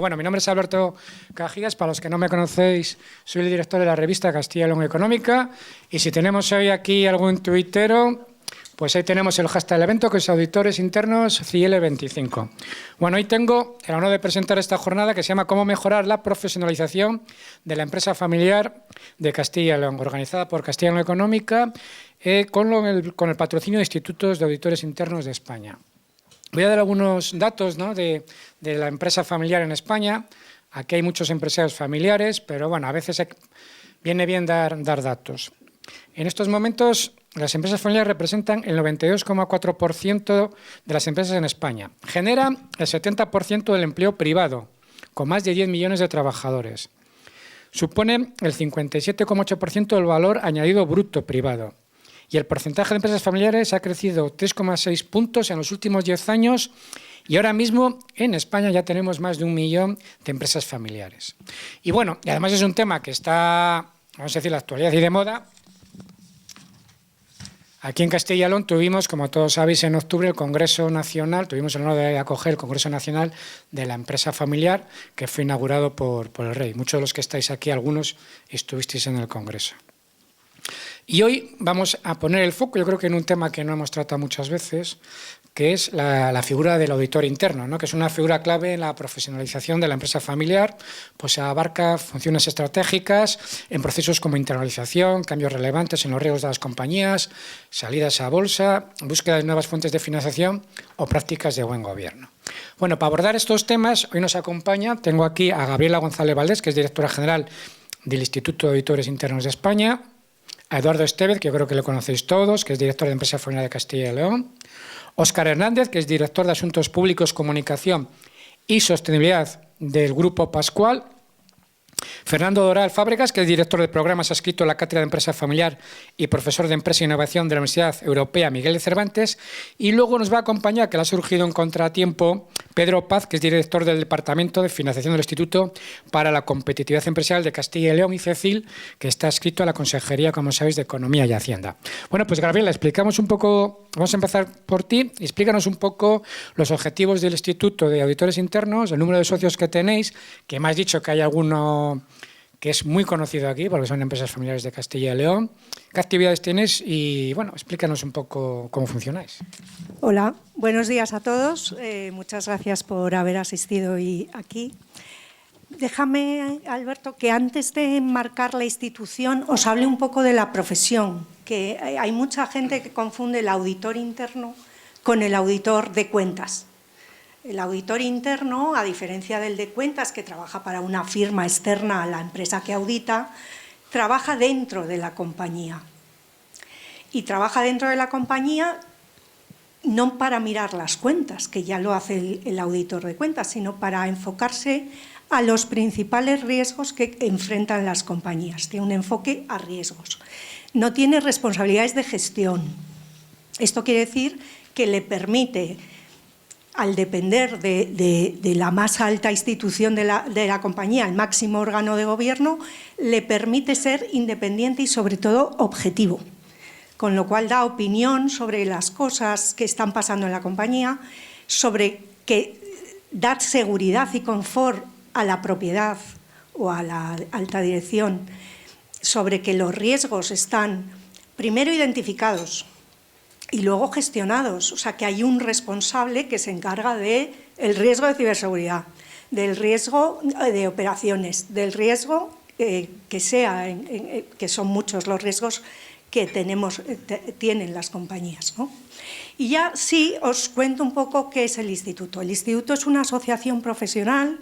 Bueno, mi nombre es Alberto Cajigas. Para los que no me conocéis, soy el director de la revista Castilla y León Económica. Y si tenemos hoy aquí algún tuitero, pues ahí tenemos el hashtag del evento, que es Auditores Internos CIL25. Bueno, hoy tengo el honor de presentar esta jornada que se llama Cómo mejorar la profesionalización de la empresa familiar de Castilla y León, organizada por Castilla y León Económica, con el patrocinio de Institutos de Auditores Internos de España. Voy a dar algunos datos, ¿no?, de la empresa familiar en España. Aquí hay muchos empresarios familiares, pero bueno, a veces viene bien dar datos. En estos momentos, las empresas familiares representan el 92,4% de las empresas en España. Generan el 70% del empleo privado, con más de 10 millones de trabajadores. Suponen el 57,8% del valor añadido bruto privado. Y el porcentaje de empresas familiares ha crecido 3,6 puntos en los últimos 10 años y ahora mismo en España ya tenemos más de 1 millón de empresas familiares. Y bueno, y además es un tema que está, vamos a decir, la actualidad y de moda. Aquí en Castilla y León tuvimos, como todos sabéis, en octubre el Congreso Nacional, tuvimos el honor de acoger el Congreso Nacional de la Empresa Familiar, que fue inaugurado por el Rey. Muchos de los que estáis aquí, algunos estuvisteis en el Congreso. Y hoy vamos a poner el foco, yo creo que en un tema que no hemos tratado muchas veces, que es la figura del auditor interno, ¿no?, que es una figura clave en la profesionalización de la empresa familiar, pues abarca funciones estratégicas en procesos como internalización, cambios relevantes en los riesgos de las compañías, salidas a bolsa, búsqueda de nuevas fuentes de financiación o prácticas de buen gobierno. Bueno, para abordar estos temas, hoy nos acompaña, tengo aquí a Gabriela González Valdés, que es directora general del Instituto de Auditores Internos de España, a Eduardo Estevez, que yo creo que lo conocéis todos, que es director de Empresa Familiar de Castilla y León, Óscar Hernández, que es director de Asuntos Públicos, Comunicación y Sostenibilidad del Grupo Pascual, Fernando Doral Fábregas, que es director de programas adscrito a la Cátedra de Empresa Familiar y profesor de Empresa e Innovación de la Universidad Europea Miguel de Cervantes, y luego nos va a acompañar, que le ha surgido un contratiempo, Pedro Paz, que es director del Departamento de Financiación del Instituto para la Competitividad Empresarial de Castilla y León, ICECIL, que está adscrito a la Consejería, como sabéis, de Economía y Hacienda. Bueno, pues Gabriela, explicamos un poco, vamos a empezar por ti, explícanos un poco los objetivos del Instituto de Auditores Internos, el número de socios que tenéis, que me has dicho que hay alguno que es muy conocido aquí, porque son empresas familiares de Castilla y León. ¿Qué actividades tenéis? Y, bueno, explícanos un poco cómo funcionáis. Hola, buenos días a todos. Muchas gracias por haber asistido hoy aquí. Déjame, Alberto, que antes de enmarcar la institución os hable un poco de la profesión, que hay mucha gente que confunde el auditor interno con el auditor de cuentas. El auditor interno, a diferencia del de cuentas, que trabaja para una firma externa a la empresa que audita, trabaja dentro de la compañía. Y trabaja dentro de la compañía no para mirar las cuentas, que ya lo hace el auditor de cuentas, sino para enfocarse a los principales riesgos que enfrentan las compañías. Tiene un enfoque a riesgos. No tiene responsabilidades de gestión. Esto quiere decir que le permite, al depender de la más alta institución de la compañía, el máximo órgano de gobierno, le permite ser independiente y, sobre todo, objetivo. Con lo cual da opinión sobre las cosas que están pasando en la compañía, sobre dar seguridad y confort a la propiedad o a la alta dirección, sobre que los riesgos están primero identificados y luego gestionados, o sea que hay un responsable que se encarga del riesgo de ciberseguridad, del riesgo de operaciones, del riesgo que son muchos los riesgos que tienen las compañías, ¿no? Y ya sí os cuento un poco qué es el Instituto. El Instituto es una asociación profesional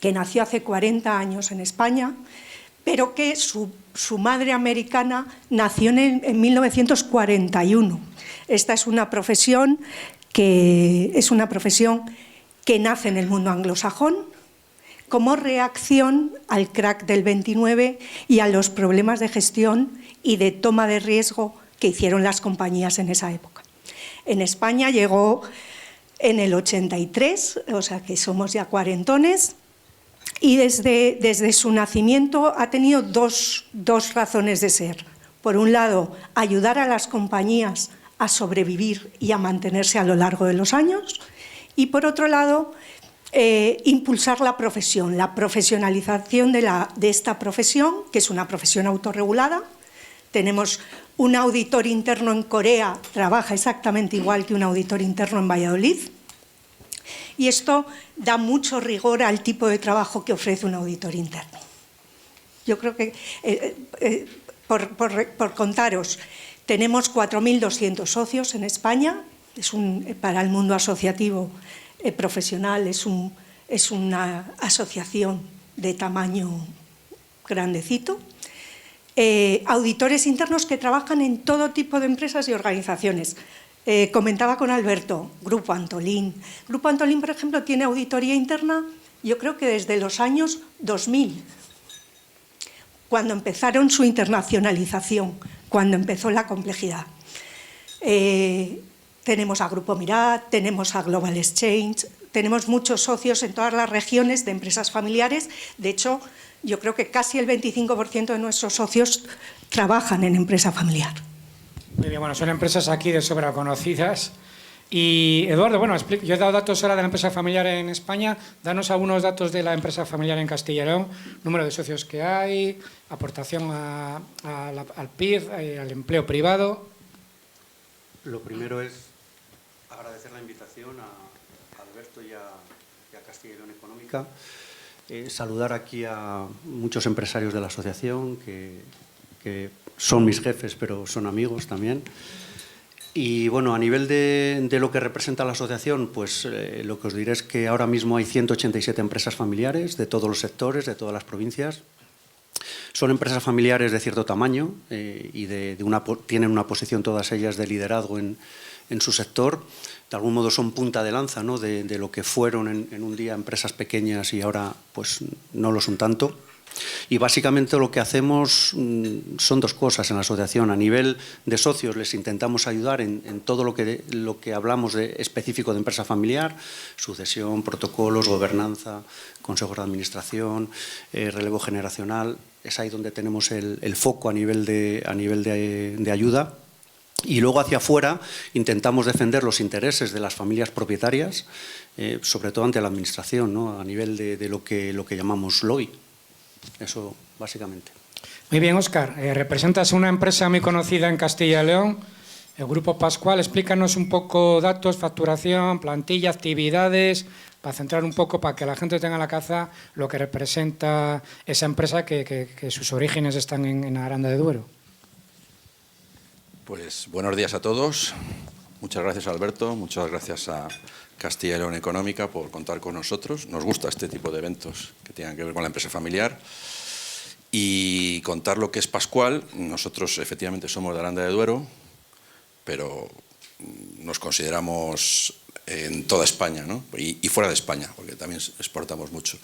que nació hace 40 años en España, pero que su madre americana nació en 1941. Esta es una profesión que nace en el mundo anglosajón como reacción al crack del 29 y a los problemas de gestión y de toma de riesgo que hicieron las compañías en esa época. En España llegó en el 83, o sea que somos ya cuarentones, y desde su nacimiento ha tenido dos razones de ser. Por un lado, ayudar a las compañías a sobrevivir y a mantenerse a lo largo de los años, y por otro lado, impulsar la profesión, la profesionalización de esta profesión, que es una profesión autorregulada. Tenemos un auditor interno en Corea, trabaja exactamente igual que un auditor interno en Valladolid. Y esto da mucho rigor al tipo de trabajo que ofrece un auditor interno. Yo creo que, por contaros, tenemos 4.200 socios en España. Para el mundo asociativo profesional es una asociación de tamaño grandecito. Auditores internos que trabajan en todo tipo de empresas y organizaciones. Comentaba con Alberto, Grupo Antolín. Grupo Antolín, por ejemplo, tiene auditoría interna, yo creo que desde los años 2000, cuando empezaron su internacionalización, cuando empezó la complejidad. Tenemos a Grupo Mirat, tenemos a Global Exchange, tenemos muchos socios en todas las regiones de empresas familiares. De hecho, yo creo que casi el 25% de nuestros socios trabajan en empresa familiar. Muy bien, bueno, son empresas aquí de sobra conocidas. Y Eduardo, bueno, yo he dado datos ahora de la empresa familiar en España. Danos algunos datos de la empresa familiar en Castilla y León, número de socios que hay, aportación al PIB, al empleo privado. Lo primero es agradecer la invitación a Alberto y a Castilla y León Económica. Saludar aquí a muchos empresarios de la asociación que son mis jefes, pero son amigos también. Y bueno, a nivel de lo que representa la asociación, pues lo que os diré es que ahora mismo hay 187 empresas familiares de todos los sectores, de todas las provincias. Son empresas familiares de cierto tamaño y tienen una posición todas ellas de liderazgo en su sector. De algún modo son punta de lanza, ¿no?, de lo que fueron en un día empresas pequeñas y ahora pues no lo son tanto. Y básicamente lo que hacemos son dos cosas en la asociación. A nivel de socios les intentamos ayudar en todo lo que hablamos de específico de empresa familiar, sucesión, protocolos, gobernanza, consejos de administración, relevo generacional. Es ahí donde tenemos el foco a nivel de ayuda. Y luego hacia afuera intentamos defender los intereses de las familias propietarias, sobre todo ante la administración, ¿no?, a nivel de lo que llamamos lobby. Eso, básicamente. Muy bien, Óscar. Representas una empresa muy conocida en Castilla y León, el Grupo Pascual. Explícanos un poco datos, facturación, plantilla, actividades, para centrar un poco, para que la gente tenga en la cabeza lo que representa esa empresa que sus orígenes están en Aranda de Duero. Pues buenos días a todos. Muchas gracias, Alberto. Muchas gracias a Castilla y León Económica por contar con nosotros. Nos gusta este tipo de eventos que tengan que ver con la empresa familiar. Y contar lo que es Pascual. Nosotros efectivamente somos de Aranda de Duero, pero nos consideramos en toda España, ¿no?, y fuera de España, porque también exportamos mucho.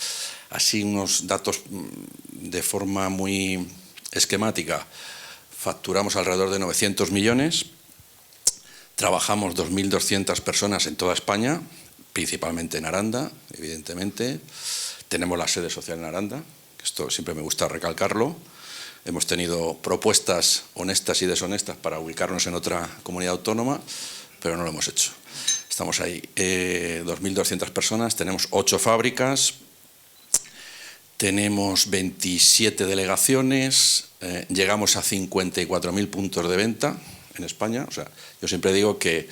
Así unos datos de forma muy esquemática. Facturamos alrededor de 900 millones. Trabajamos 2.200 personas en toda España, principalmente en Aranda, evidentemente. Tenemos la sede social en Aranda, que esto siempre me gusta recalcarlo. Hemos tenido propuestas honestas y deshonestas para ubicarnos en otra comunidad autónoma, pero no lo hemos hecho. Estamos ahí, 2.200 personas, tenemos 8 fábricas, tenemos 27 delegaciones, llegamos a 54.000 puntos de venta en España. O sea, yo siempre digo que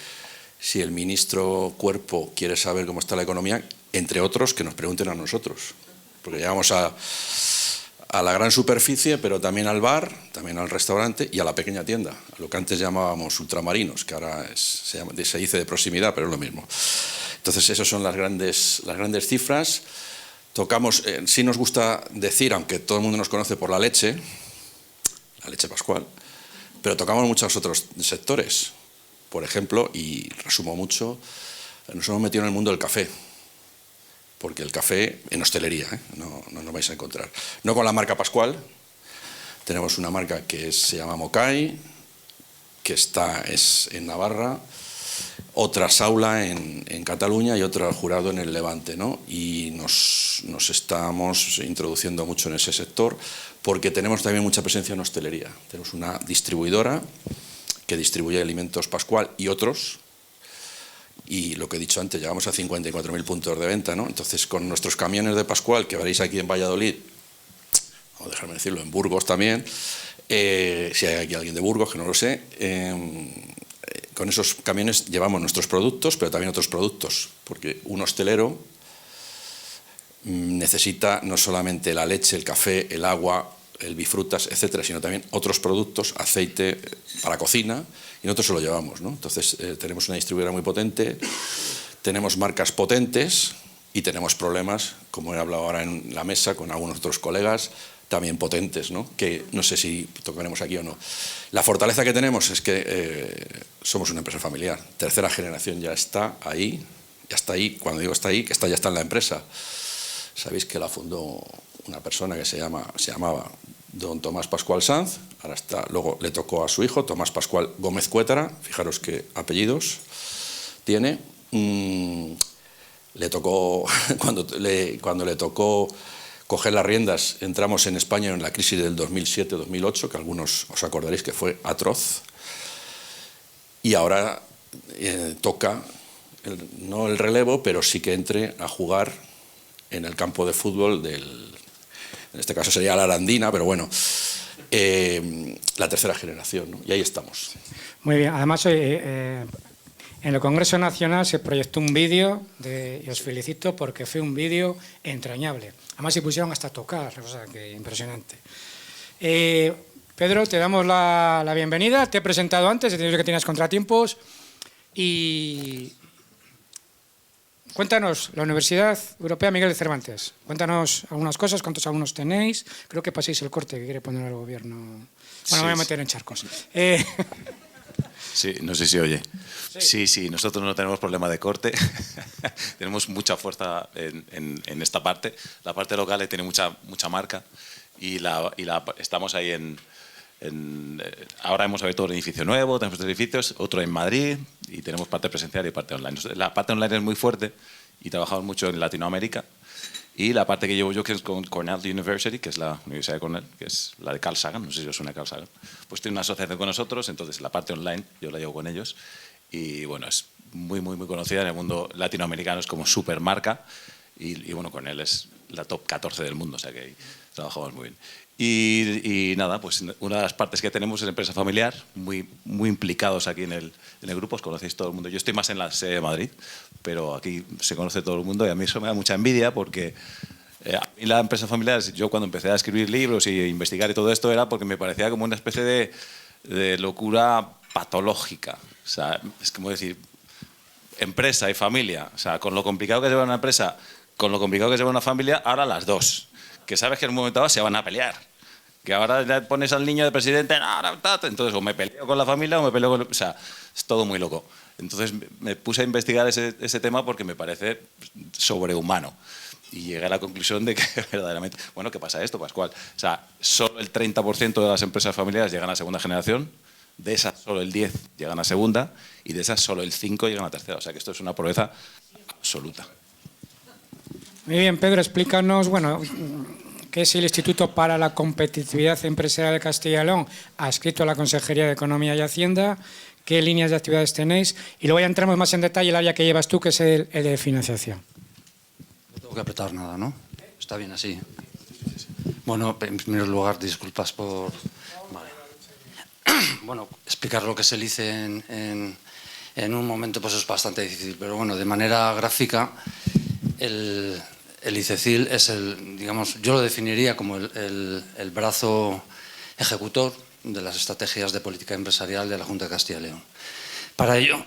si el ministro Cuerpo quiere saber cómo está la economía, entre otros, que nos pregunten a nosotros, porque llegamos a la gran superficie, pero también al bar, también al restaurante y a la pequeña tienda, a lo que antes llamábamos ultramarinos, que ahora se dice de proximidad, pero es lo mismo. Entonces, esas son las grandes cifras. Tocamos, sí nos gusta decir, aunque todo el mundo nos conoce por la leche Pascual, pero tocamos muchos otros sectores. Por ejemplo, y resumo mucho, nos hemos metido en el mundo del café, porque el café en hostelería, no nos vais a encontrar. No con la marca Pascual, tenemos una marca que se llama Mocay, que es en Navarra, otra Saula en Cataluña y otra Jurado en el Levante, ¿no? Y nos estamos introduciendo mucho en ese sector porque tenemos también mucha presencia en hostelería. Tenemos una distribuidora que distribuye alimentos Pascual y otros, Y lo que he dicho antes, llegamos a 54.000 puntos de venta, ¿no? Entonces, con nuestros camiones de Pascual, que veréis aquí en Valladolid, o déjame decirlo, en Burgos también, si hay aquí alguien de Burgos, que no lo sé, con esos camiones llevamos nuestros productos, pero también otros productos, porque un hostelero necesita no solamente la leche, el café, el agua, el bifrutas, etcétera, sino también otros productos, aceite para cocina, y nosotros se lo llevamos, ¿no? Entonces, tenemos una distribuidora muy potente, tenemos marcas potentes y tenemos problemas, como he hablado ahora en la mesa con algunos otros colegas, también potentes, ¿no? Que no sé si tocaremos aquí o no. La fortaleza que tenemos es que somos una empresa familiar. Tercera generación ya está ahí, cuando digo está ahí, que ya está en la empresa. Sabéis que la fundó una persona que se llamaba don Tomás Pascual Sanz, luego le tocó a su hijo, Tomás Pascual Gómez Cuétara, fijaros qué apellidos tiene. Le tocó, cuando le tocó coger las riendas, entramos en España en la crisis del 2007-2008, que algunos os acordaréis que fue atroz, y ahora toca, no el relevo, pero sí que entre a jugar en el campo de fútbol en este caso sería la Arandina, pero bueno, la tercera generación, ¿no? Y ahí estamos. Muy bien, además en el Congreso Nacional se proyectó un vídeo, y os felicito porque fue un vídeo entrañable. Además se pusieron hasta a tocar, o sea que impresionante. Pedro, te damos la bienvenida, te he presentado antes, he tenido que tienes contratiempos y cuéntanos, la Universidad Europea Miguel de Cervantes, cuéntanos algunas cosas, cuántos alumnos tenéis, creo que paséis el corte que quiere poner el gobierno. Bueno, sí, me voy a meter en charcos. Sí, no sé si oye. Sí, nosotros no tenemos problema de corte. Tenemos mucha fuerza en esta parte. La parte local tiene mucha marca y estamos ahí ahora hemos abierto un edificio nuevo, tenemos 3 edificios, otro en Madrid y tenemos parte presencial y parte online. La parte online es muy fuerte y trabajamos mucho en Latinoamérica. Y la parte que llevo yo, que es con Cornell University, que es la Universidad de Cornell, que es la de Carl Sagan, no sé si os suena Carl Sagan, pues tiene una asociación con nosotros, entonces la parte online yo la llevo con ellos. Y bueno, es muy conocida en el mundo latinoamericano, es como super marca. Y bueno, Cornell es la top 14 del mundo, o sea que ahí trabajamos muy bien. Y nada, pues una de las partes que tenemos es empresa familiar, muy implicados aquí en el grupo, os conocéis todo el mundo. Yo estoy más en la sede de Madrid, pero aquí se conoce todo el mundo y a mí eso me da mucha envidia porque a mí la empresa familiar, yo cuando empecé a escribir libros y investigar y todo esto era porque me parecía como una especie de locura patológica. O sea, es como decir, empresa y familia, o sea, con lo complicado que es llevar una empresa, con lo complicado que es llevar una familia, ahora las dos. Que sabes que en un momento dado se van a pelear. Que ahora le pones al niño de presidente, entonces o me peleo con la familia o me peleo con... O sea, es todo muy loco. Entonces me puse a investigar ese tema porque me parece sobrehumano. Y llegué a la conclusión de que verdaderamente... Bueno, ¿qué pasa esto, Pascual? O sea, solo el 30% de las empresas familiares llegan a segunda generación, de esas solo el 10% llegan a segunda y de esas solo el 5% llegan a tercera. O sea que esto es una proeza absoluta. Muy bien, Pedro, explícanos, bueno, qué es el Instituto para la Competitividad Empresarial de Castilla y León, adscrito a la Consejería de Economía y Hacienda, qué líneas de actividades tenéis y luego ya entramos más en detalle el área que llevas tú, que es el de financiación. No tengo que apretar nada, ¿no? Está bien así. Bueno, en primer lugar, disculpas por... Vale. Bueno, explicar lo que es el ICE en un momento pues es bastante difícil, pero bueno, de manera gráfica, el ICECIL es digamos, yo lo definiría como el brazo ejecutor de las estrategias de política empresarial de la Junta de Castilla y León. Para ello,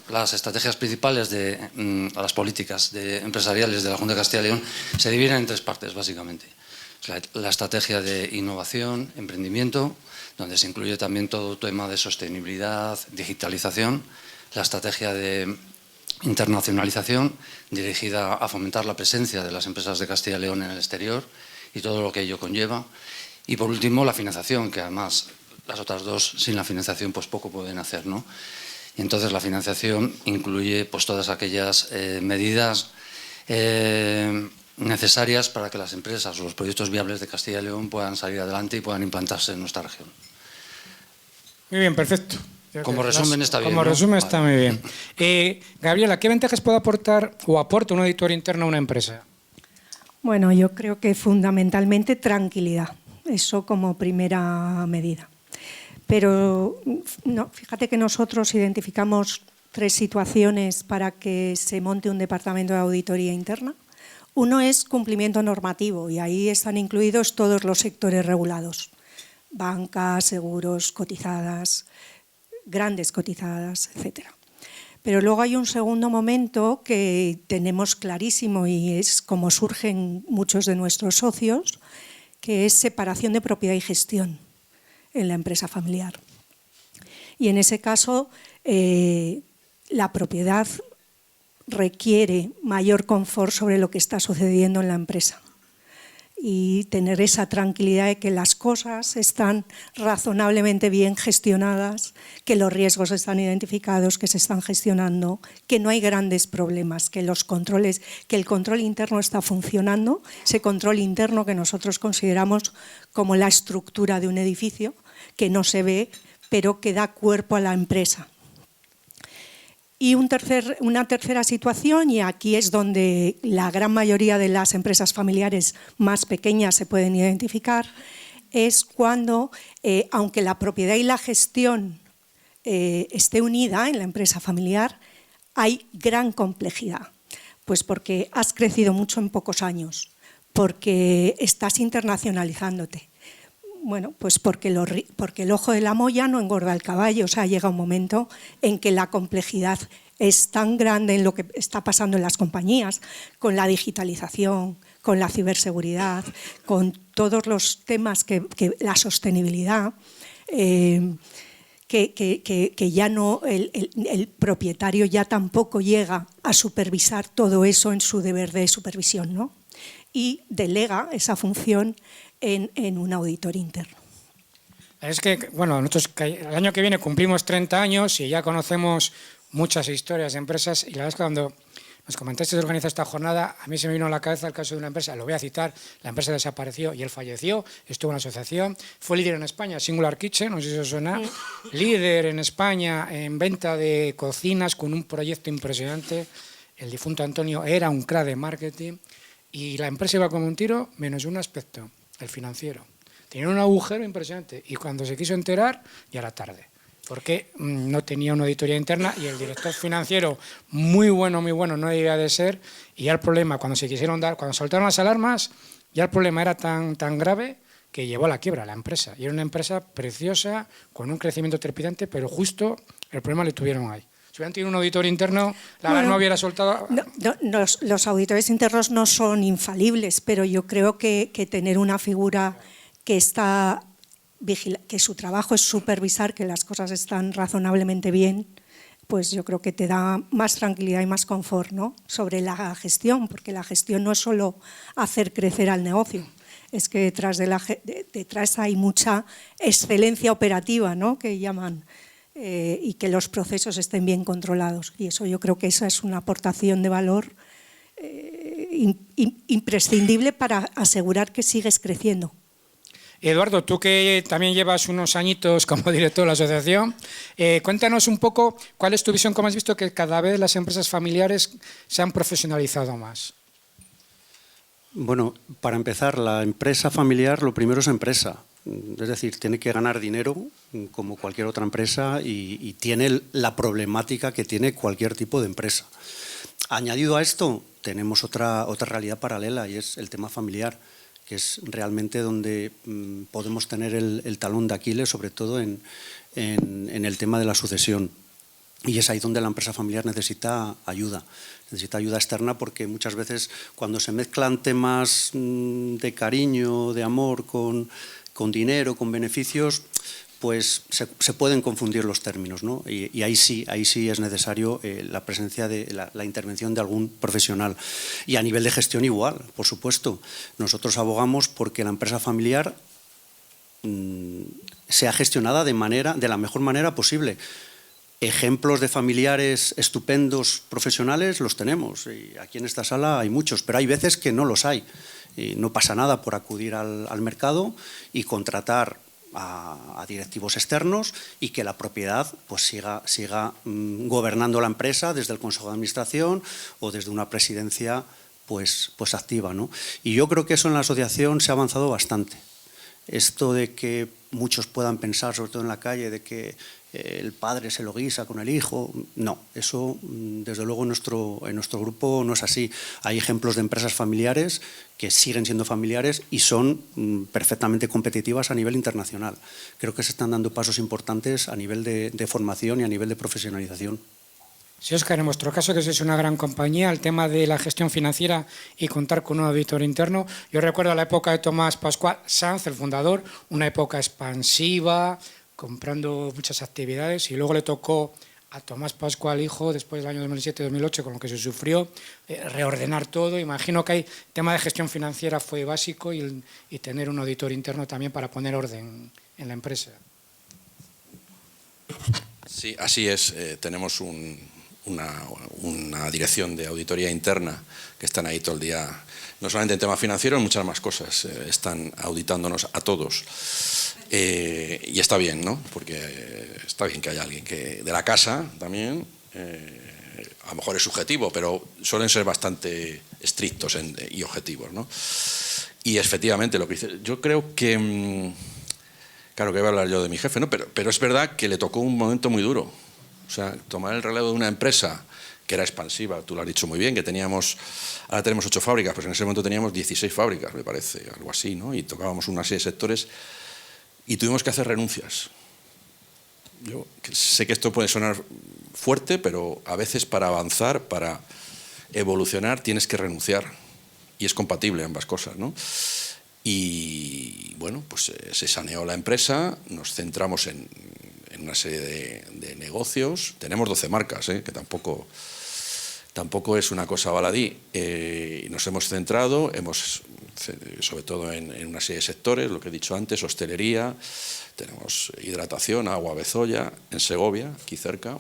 las estrategias principales a las políticas empresariales de la Junta de Castilla y León se dividen en 3 partes, básicamente. La estrategia de innovación, emprendimiento, donde se incluye también todo el tema de sostenibilidad, digitalización, la estrategia de internacionalización, dirigida a fomentar la presencia de las empresas de Castilla y León en el exterior y todo lo que ello conlleva. Y por último, la financiación, que además las otras 2, sin la financiación, pues poco pueden hacer, ¿no? Y entonces la financiación incluye pues todas aquellas medidas necesarias para que las empresas o los proyectos viables de Castilla y León puedan salir adelante y puedan implantarse en nuestra región. Muy bien, perfecto. Como resumen está bien. Como ¿no? resumen está Vale. muy bien. Gabriela, ¿qué ventajas puede aportar o aporta un auditor interno a una empresa? Bueno, yo creo que fundamentalmente tranquilidad, eso como primera medida. Pero no, fíjate que nosotros identificamos 3 situaciones para que se monte un departamento de auditoría interna. Uno es cumplimiento normativo y ahí están incluidos todos los sectores regulados, bancas, seguros, cotizadas, grandes cotizadas, etcétera. Pero luego hay un segundo momento que tenemos clarísimo y es como surgen muchos de nuestros socios, que es separación de propiedad y gestión en la empresa familiar. Y en ese caso, la propiedad requiere mayor confort sobre lo que está sucediendo en la empresa y tener esa tranquilidad de que las cosas están razonablemente bien gestionadas, que los riesgos están identificados, que se están gestionando, que no hay grandes problemas, que los controles, que el control interno está funcionando, ese control interno que nosotros consideramos como la estructura de un edificio, que no se ve, pero que da cuerpo a la empresa. Y una tercera situación, y aquí es donde la gran mayoría de las empresas familiares más pequeñas se pueden identificar, es cuando, aunque la propiedad y la gestión esté unida en la empresa familiar, hay gran complejidad. Pues porque has crecido mucho en pocos años, porque estás internacionalizándote. Bueno, pues porque el ojo de la molla no engorda el caballo. O sea, llega un momento en que la complejidad es tan grande en lo que está pasando en las compañías, con la digitalización, con la ciberseguridad, con todos los temas que la sostenibilidad, que ya no, el propietario ya tampoco llega a supervisar todo eso en su deber de supervisión, ¿no? Y delega esa función en un auditor interno. Es que, bueno, nosotros el año que viene cumplimos 30 años y ya conocemos muchas historias de empresas, y la verdad es que cuando nos comentaste de organizar esta jornada, a mí se me vino a la cabeza el caso de una empresa, lo voy a citar, la empresa desapareció y él falleció, estuvo en la asociación, fue líder en España, Singular Kitchen, no sé si os suena, líder en España en venta de cocinas con un proyecto impresionante, el difunto Antonio era un crack de marketing y la empresa iba como un tiro, menos un aspecto, el financiero. Tenía un agujero impresionante y cuando se quiso enterar ya era tarde, porque no tenía una auditoría interna y el director financiero, muy bueno, no debía de ser, y ya el problema, cuando soltaron las alarmas, ya el problema era tan grave que llevó a la quiebra la empresa. Y era una empresa preciosa, con un crecimiento trepidante, pero justo el problema lo tuvieron ahí. Si hubieran tenido un auditor interno, la verdad no hubiera soltado... Los auditores internos no son infalibles, pero yo creo que tener una figura que su trabajo es supervisar que las cosas están razonablemente bien, pues yo creo que te da más tranquilidad y más confort, ¿no? Sobre la gestión, porque la gestión no es solo hacer crecer al negocio, es que detrás hay mucha excelencia operativa, ¿no? Que llaman, y que los procesos estén bien controlados. Y eso yo creo que esa es una aportación de valor imprescindible para asegurar que sigues creciendo. Eduardo, tú que también llevas unos añitos como director de la asociación, cuéntanos un poco cuál es tu visión, cómo has visto que cada vez las empresas familiares se han profesionalizado más. Bueno, para empezar, la empresa familiar, lo primero es empresa. Es decir, tiene que ganar dinero como cualquier otra empresa y tiene la problemática que tiene cualquier tipo de empresa. Añadido a esto, tenemos otra realidad paralela y es el tema familiar, que es realmente donde podemos tener el talón de Aquiles, sobre todo en el tema de la sucesión. Y es ahí donde la empresa familiar necesita ayuda externa, porque muchas veces cuando se mezclan temas de cariño, de amor con dinero, con beneficios, pues se pueden confundir los términos, ¿no? Y ahí sí es necesario la presencia de la intervención de algún profesional. Y a nivel de gestión igual, por supuesto. Nosotros abogamos porque la empresa familiar sea gestionada de la mejor manera posible. Ejemplos de familiares estupendos profesionales los tenemos, y aquí en esta sala hay muchos, pero hay veces que no los hay. Y no pasa nada por acudir al mercado y contratar a directivos externos y que la propiedad pues siga gobernando la empresa desde el Consejo de Administración o desde una presidencia pues activa, ¿no? Y yo creo que eso en la asociación se ha avanzado bastante. Esto de que muchos puedan pensar, sobre todo en la calle, de que el padre se lo guisa con el hijo, no, eso desde luego en nuestro grupo no es así. Hay ejemplos de empresas familiares que siguen siendo familiares y son perfectamente competitivas a nivel internacional. Creo que se están dando pasos importantes a nivel de formación y a nivel de profesionalización. Sí, Óscar, en vuestro caso, que sois una gran compañía, el tema de la gestión financiera y contar con un auditor interno, yo recuerdo la época de Tomás Pascual Sanz, el fundador, una época expansiva, comprando muchas actividades, y luego le tocó a Tomás Pascual, hijo, después del año 2007-2008, con lo que se sufrió, reordenar todo. Imagino que el tema de gestión financiera fue básico y tener un auditor interno también para poner orden en la empresa. Sí, así es. Tenemos una dirección de auditoría interna que están ahí todo el día, no solamente en temas financieros, en muchas más cosas. Están auditándonos a todos. Y está bien, ¿no? Porque está bien que haya alguien que de la casa también, a lo mejor es subjetivo, pero suelen ser bastante estrictos y objetivos, ¿no? Y efectivamente, lo que dice, yo creo que, claro que voy a hablar yo de mi jefe, ¿no? Pero es verdad que le tocó un momento muy duro. O sea, tomar el relevo de una empresa que era expansiva, tú lo has dicho muy bien, que ahora tenemos 8 fábricas, pues en ese momento teníamos 16 fábricas, me parece, algo así, ¿no? Y tocábamos una serie de sectores y tuvimos que hacer renuncias. Yo sé que esto puede sonar fuerte, pero a veces para avanzar, para evolucionar, tienes que renunciar. Y es compatible ambas cosas, ¿no? Y bueno, pues se saneó la empresa, nos centramos en una serie de negocios. Tenemos 12 marcas, que tampoco es una cosa baladí. Nos hemos centrado, sobre todo en una serie de sectores, lo que he dicho antes, hostelería, tenemos hidratación, agua, Bezoya, en Segovia, aquí cerca,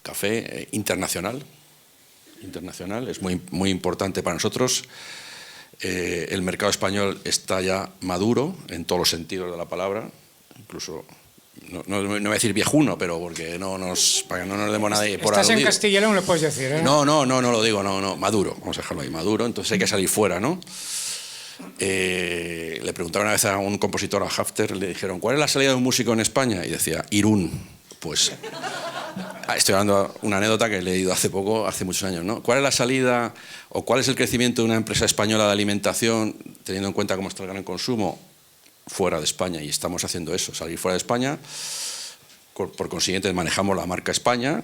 café, internacional, es muy, muy importante para nosotros. El mercado español está ya maduro en todos los sentidos de la palabra, incluso, no voy a decir viejuno, pero porque para que no nos demos nada por Estás aludido. en Castilla y León, lo puedes decir, ¿eh? No lo digo, no, maduro, vamos a dejarlo ahí, maduro, entonces hay que salir fuera, ¿no? Le preguntaron una vez a un compositor, a Hafter, le dijeron, ¿cuál es la salida de un músico en España? Y decía, Irún. Pues estoy hablando de una anécdota que he leído hace poco, hace muchos años, ¿no? ¿Cuál es la salida o cuál es el crecimiento de una empresa española de alimentación, teniendo en cuenta cómo está el gran consumo? Fuera de España, y estamos haciendo eso, salir fuera de España. Por consiguiente manejamos la marca España,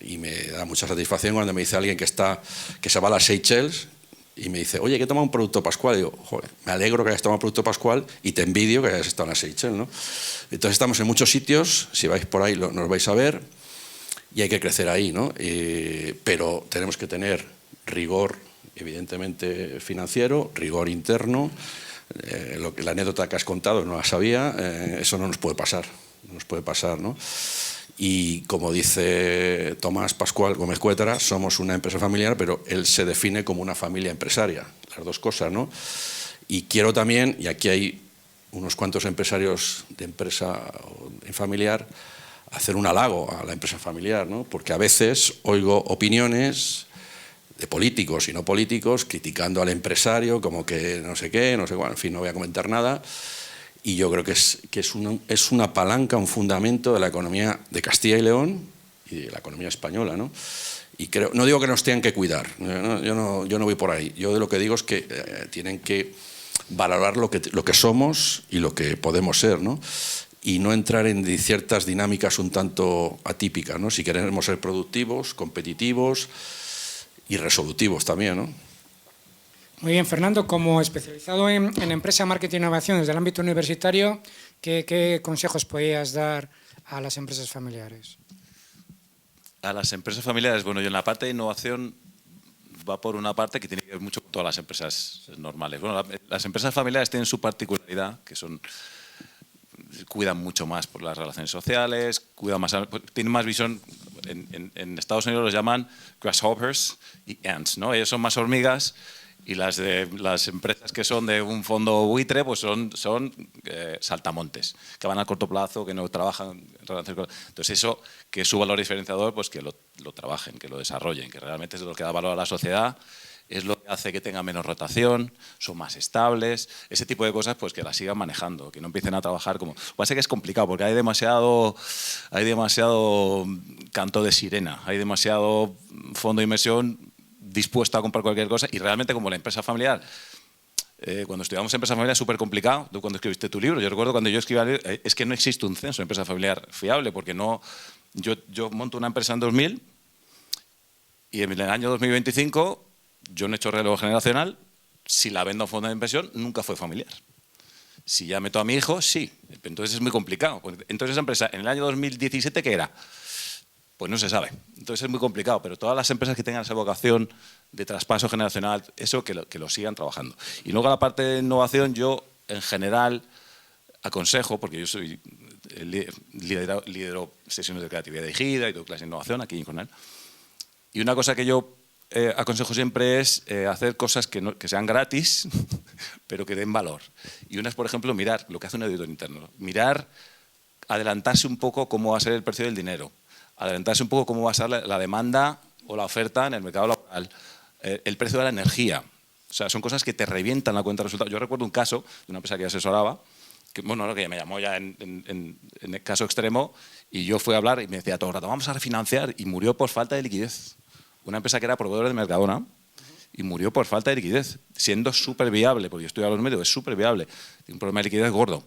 y me da mucha satisfacción cuando me dice alguien que se va a las Seychelles y me dice, oye, que toma un producto Pascual. Y digo, joder, me alegro que hayas tomado un producto Pascual y te envidio que hayas estado en las Seychelles, ¿no? Entonces estamos en muchos sitios, si vais por ahí nos vais a ver, y hay que crecer ahí, ¿no? Pero tenemos que tener rigor, evidentemente financiero, rigor interno. La anécdota que has contado no la sabía, eso no nos puede pasar, ¿no? Y como dice Tomás Pascual Gómez Cuétara, somos una empresa familiar, pero él se define como una familia empresaria, las dos cosas, ¿no? Y quiero también, y aquí hay unos cuantos empresarios de empresa familiar, hacer un halago a la empresa familiar, ¿no? Porque a veces oigo opiniones de políticos y no políticos criticando al empresario como que no sé qué, no sé cuál, en fin, no voy a comentar nada. Y yo creo que es una palanca, un fundamento de la economía de Castilla y León y de la economía española, ¿no? Y no digo que nos tengan que cuidar, yo no voy por ahí. Yo de lo que digo es que tienen que valorar lo que somos y lo que podemos ser, ¿no? Y no entrar en ciertas dinámicas un tanto atípicas, ¿no? Si queremos ser productivos, competitivos y resolutivos también, ¿no? Muy bien, Fernando, como especializado en empresa, marketing e innovación desde el ámbito universitario, ¿qué consejos podrías dar a las empresas familiares? A las empresas familiares, bueno, yo en la parte de innovación va por una parte que tiene que ver mucho con todas las empresas normales. Bueno, las empresas familiares tienen su particularidad, que cuidan mucho más por las relaciones sociales, tienen más visión. En Estados Unidos los llaman grasshoppers y ants, ¿no? Ellos son más hormigas Y las empresas que son de un fondo buitre pues son saltamontes, que van a corto plazo, que no trabajan. Entonces eso, que es su valor diferenciador, pues que lo trabajen, que lo desarrollen, que realmente es lo que da valor a la sociedad, es lo que hace que tengan menos rotación, son más estables, ese tipo de cosas pues que las sigan manejando, que no empiecen a trabajar como... Pasa que es complicado porque hay demasiado canto de sirena, hay demasiado fondo de inversión dispuesto a comprar cualquier cosa y realmente como la empresa familiar, cuando estudiamos empresa familiar es súper complicado. Tú cuando escribiste tu libro, yo recuerdo cuando yo escribía, es que no existe un censo de empresa familiar fiable porque no, yo monto una empresa en 2000 y en el año 2025 yo no he hecho relevo generacional, si la vendo a un fondo de inversión nunca fue familiar. Si ya meto a mi hijo, sí, entonces es muy complicado. Entonces esa empresa en el año 2017, ¿qué era? Pues no se sabe. Entonces es muy complicado, pero todas las empresas que tengan esa vocación de traspaso generacional, eso que lo sigan trabajando. Y luego la parte de innovación, yo en general aconsejo, porque yo soy lidero sesiones de creatividad dirigida y doy clases de innovación aquí en Cornell, y una cosa que yo aconsejo siempre es hacer cosas que sean gratis, pero que den valor. Y una es, por ejemplo, mirar lo que hace un auditor interno, mirar, adelantarse un poco cómo va a ser el precio del dinero, adelantarse un poco cómo va a ser la demanda o la oferta en el mercado laboral, el precio de la energía. O sea, son cosas que te revientan la cuenta de resultados. Yo recuerdo un caso de una empresa que asesoraba, que me llamó ya en el caso extremo, y yo fui a hablar y me decía todo el rato, vamos a refinanciar, y murió por falta de liquidez. Una empresa que era proveedora de Mercadona y murió por falta de liquidez, siendo súper viable, porque yo estoy a los medios, es súper viable. Tiene un problema de liquidez gordo.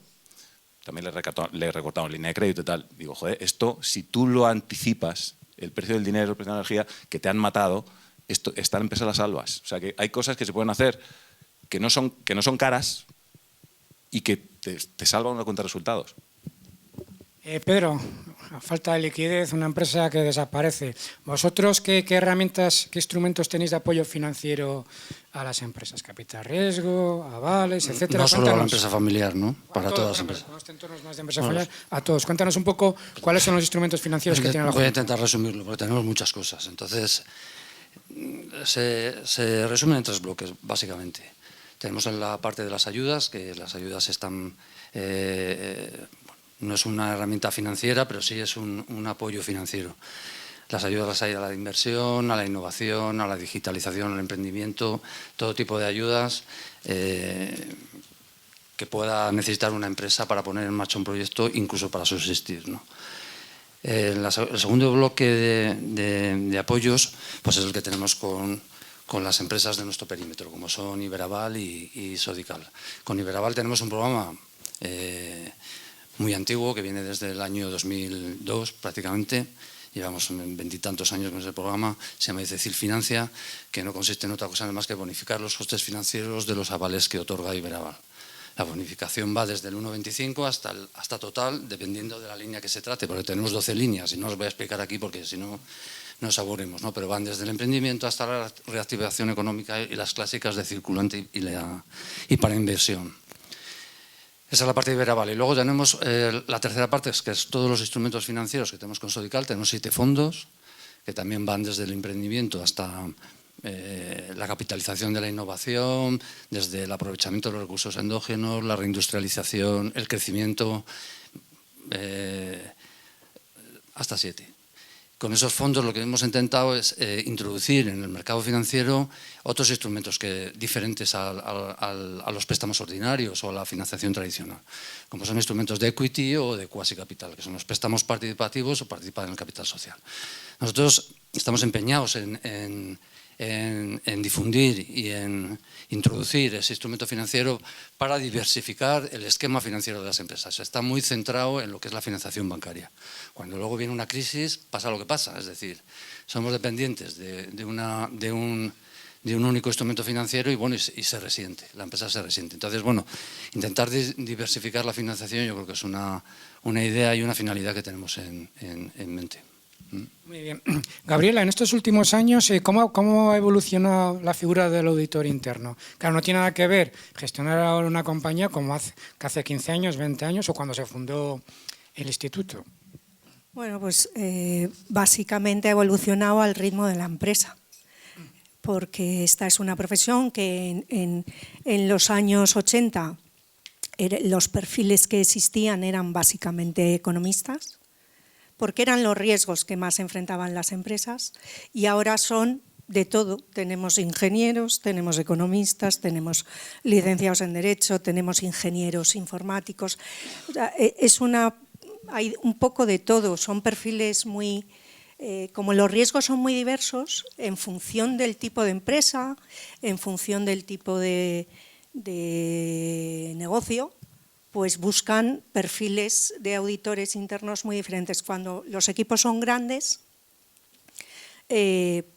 También le recortaron línea de crédito y tal. Digo, joder, esto, si tú lo anticipas, el precio del dinero, el precio de la energía, que te han matado, esta empresa la salvas. O sea, que hay cosas que se pueden hacer que no son caras y que te salvan una cuenta de resultados. Pedro, a falta de liquidez, una empresa que desaparece. ¿Vosotros qué herramientas, qué instrumentos tenéis de apoyo financiero a las empresas? ¿Capital riesgo, avales, etcétera? No solo a la empresa familiar, ¿no? Para todas las empresas. En entornos más de empresa familiar, a todos. Cuéntanos un poco cuáles son los instrumentos financieros que tiene la Junta. Voy a intentar resumirlo, porque tenemos muchas cosas. Entonces, se resumen en 3 bloques, básicamente. Tenemos en la parte de las ayudas, que las ayudas están... no es una herramienta financiera, pero sí es un apoyo financiero. Las ayudas las hay a la inversión, a la innovación, a la digitalización, al emprendimiento, todo tipo de ayudas que pueda necesitar una empresa para poner en marcha un proyecto, incluso para subsistir, ¿no? El segundo bloque de apoyos pues es el que tenemos con las empresas de nuestro perímetro, como son Iberaval y Sodical. Con Iberaval tenemos un programa muy antiguo, que viene desde el año 2002 prácticamente. Llevamos 20 y tantos años con ese programa, se llama ICECIL Financia, que no consiste en otra cosa más que bonificar los costes financieros de los avales que otorga Iberaval. La bonificación va desde el 1,25 hasta total, dependiendo de la línea que se trate, porque tenemos 12 líneas y no os voy a explicar aquí porque si no nos aburrimos, ¿no? Pero van desde el emprendimiento hasta la reactivación económica y las clásicas de circulante y para inversión. Esa es la parte de Iberaval. Y luego tenemos la tercera parte, que es todos los instrumentos financieros que tenemos con Sodical. Tenemos 7 fondos, que también van desde el emprendimiento hasta la capitalización de la innovación, desde el aprovechamiento de los recursos endógenos, la reindustrialización, el crecimiento, hasta 7. Con esos fondos lo que hemos intentado es introducir en el mercado financiero otros instrumentos diferentes a los préstamos ordinarios o a la financiación tradicional, como son instrumentos de equity o de quasi capital, que son los préstamos participativos o participar en el capital social. Nosotros estamos empeñados en difundir y en introducir ese instrumento financiero para diversificar el esquema financiero de las empresas. Está muy centrado en lo que es la financiación bancaria. Cuando luego viene una crisis, pasa lo que pasa. Es decir, somos dependientes de un único instrumento financiero y, bueno, y se resiente, la empresa se resiente. Entonces, bueno, intentar diversificar la financiación yo creo que es una idea y una finalidad que tenemos en mente. Muy bien. Gabriela, en estos últimos años, ¿cómo ha evolucionado la figura del auditor interno? Claro, no tiene nada que ver gestionar ahora una compañía como hace 15 años, 20 años o cuando se fundó el instituto. Bueno, pues básicamente ha evolucionado al ritmo de la empresa. porque esta es una profesión que en los años 80 los perfiles que existían eran básicamente economistas, porque eran los riesgos que más enfrentaban las empresas, y ahora son de todo. Tenemos ingenieros, tenemos economistas, tenemos licenciados en Derecho, tenemos ingenieros informáticos. Hay un poco de todo, son perfiles muy... como los riesgos son muy diversos, en función del tipo de empresa, en función del tipo de negocio, pues buscan perfiles de auditores internos muy diferentes. Cuando los equipos son grandes,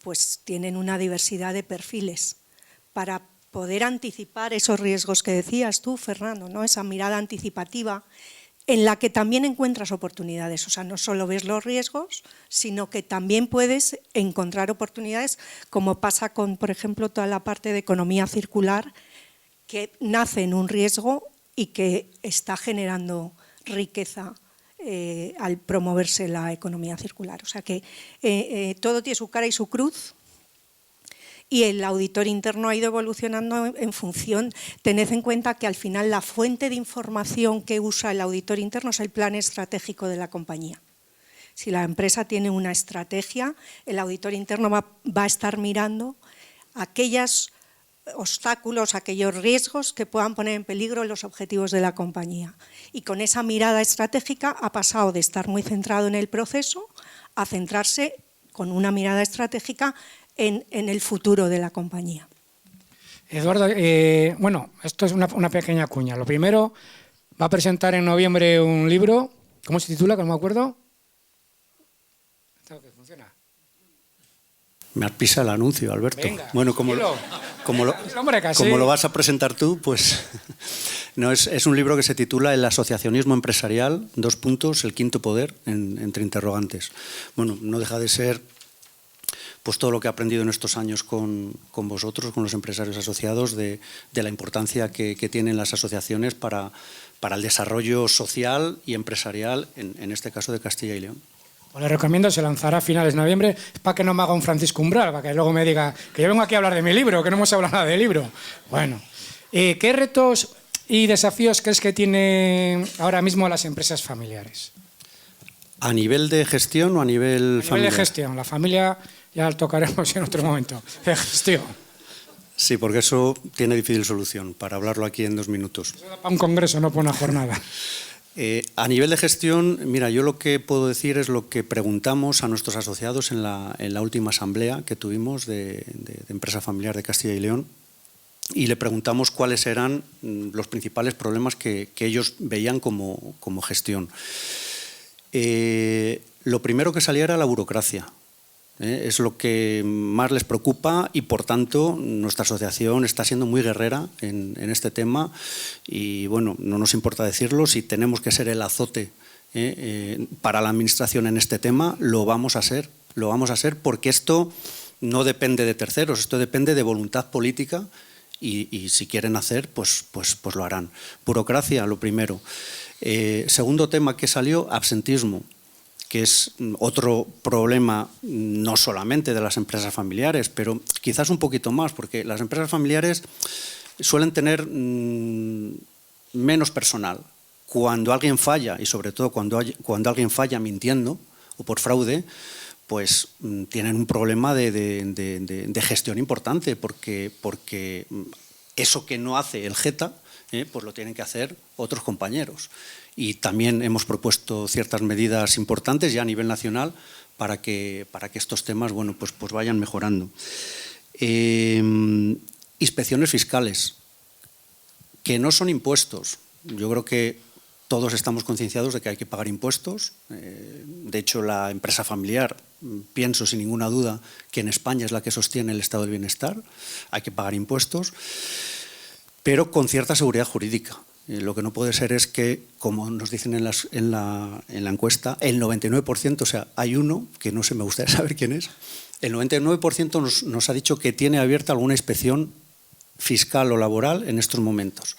pues tienen una diversidad de perfiles para poder anticipar esos riesgos que decías tú, Fernando, ¿no? Esa mirada anticipativa en la que también encuentras oportunidades. O sea, no solo ves los riesgos, sino que también puedes encontrar oportunidades, como pasa con, por ejemplo, toda la parte de economía circular, que nace en un riesgo y que está generando riqueza al promoverse la economía circular. O sea que todo tiene su cara y su cruz, y el auditor interno ha ido evolucionando en función. Tened en cuenta que al final la fuente de información que usa el auditor interno es el plan estratégico de la compañía. Si la empresa tiene una estrategia, el auditor interno va a estar mirando aquellos obstáculos, aquellos riesgos que puedan poner en peligro los objetivos de la compañía. Y con esa mirada estratégica ha pasado de estar muy centrado en el proceso a centrarse con una mirada estratégica en el futuro de la compañía. Eduardo, bueno, esto es una pequeña cuña. Lo primero, va a presentar en noviembre un libro. ¿Cómo se titula? Que no me acuerdo. ¿Esto que funciona? Me atpisa el anuncio, Alberto. Venga, bueno, como lo vas a presentar tú, pues no, es un libro que se titula El asociacionismo empresarial, : el quinto poder, entre interrogantes. Bueno, no deja de ser pues todo lo que he aprendido en estos años con vosotros, con los empresarios asociados, de la importancia que tienen las asociaciones para el desarrollo social y empresarial, en este caso de Castilla y León. Os le recomiendo, se lanzará a finales de noviembre, para que no me haga un Francisco Umbral, para que luego me diga que yo vengo aquí a hablar de mi libro, que no hemos hablado nada del libro. Bueno, ¿qué retos y desafíos crees que tienen ahora mismo las empresas familiares? ¿A nivel de gestión o a nivel familiar? A nivel de gestión, la familia ya la tocaremos en otro momento, de gestión. Sí, porque eso tiene difícil solución, para hablarlo aquí en 2 minutos. Eso da para un congreso, no para una jornada. A nivel de gestión, mira, yo lo que puedo decir es lo que preguntamos a nuestros asociados en la última asamblea que tuvimos de Empresa Familiar de Castilla y León, y le preguntamos cuáles eran los principales problemas que ellos veían como gestión. Lo primero que salía era la burocracia. Es lo que más les preocupa y, por tanto, nuestra asociación está siendo muy guerrera en este tema y, bueno, no nos importa decirlo, si tenemos que ser el azote para la administración en este tema, lo vamos a ser porque esto no depende de terceros, esto depende de voluntad política y si quieren hacer, pues lo harán. Burocracia, lo primero. Segundo tema que salió, absentismo, que es otro problema no solamente de las empresas familiares, pero quizás un poquito más, porque las empresas familiares suelen tener menos personal. Cuando alguien falla, y sobre todo cuando alguien falla mintiendo o por fraude, pues tienen un problema de gestión importante, porque eso que no hace el jeta, pues lo tienen que hacer otros compañeros. Y también hemos propuesto ciertas medidas importantes ya a nivel nacional para que estos temas, bueno, pues vayan mejorando. Inspecciones fiscales, que no son impuestos. Yo creo que todos estamos concienciados de que hay que pagar impuestos. De hecho, la empresa familiar, pienso sin ninguna duda que en España es la que sostiene el estado del bienestar. Hay que pagar impuestos, pero con cierta seguridad jurídica. Lo que no puede ser es que, como nos dicen en la encuesta, el 99%, o sea, hay uno, que no sé, me gustaría saber quién es, el 99% nos ha dicho que tiene abierta alguna inspección fiscal o laboral en estos momentos.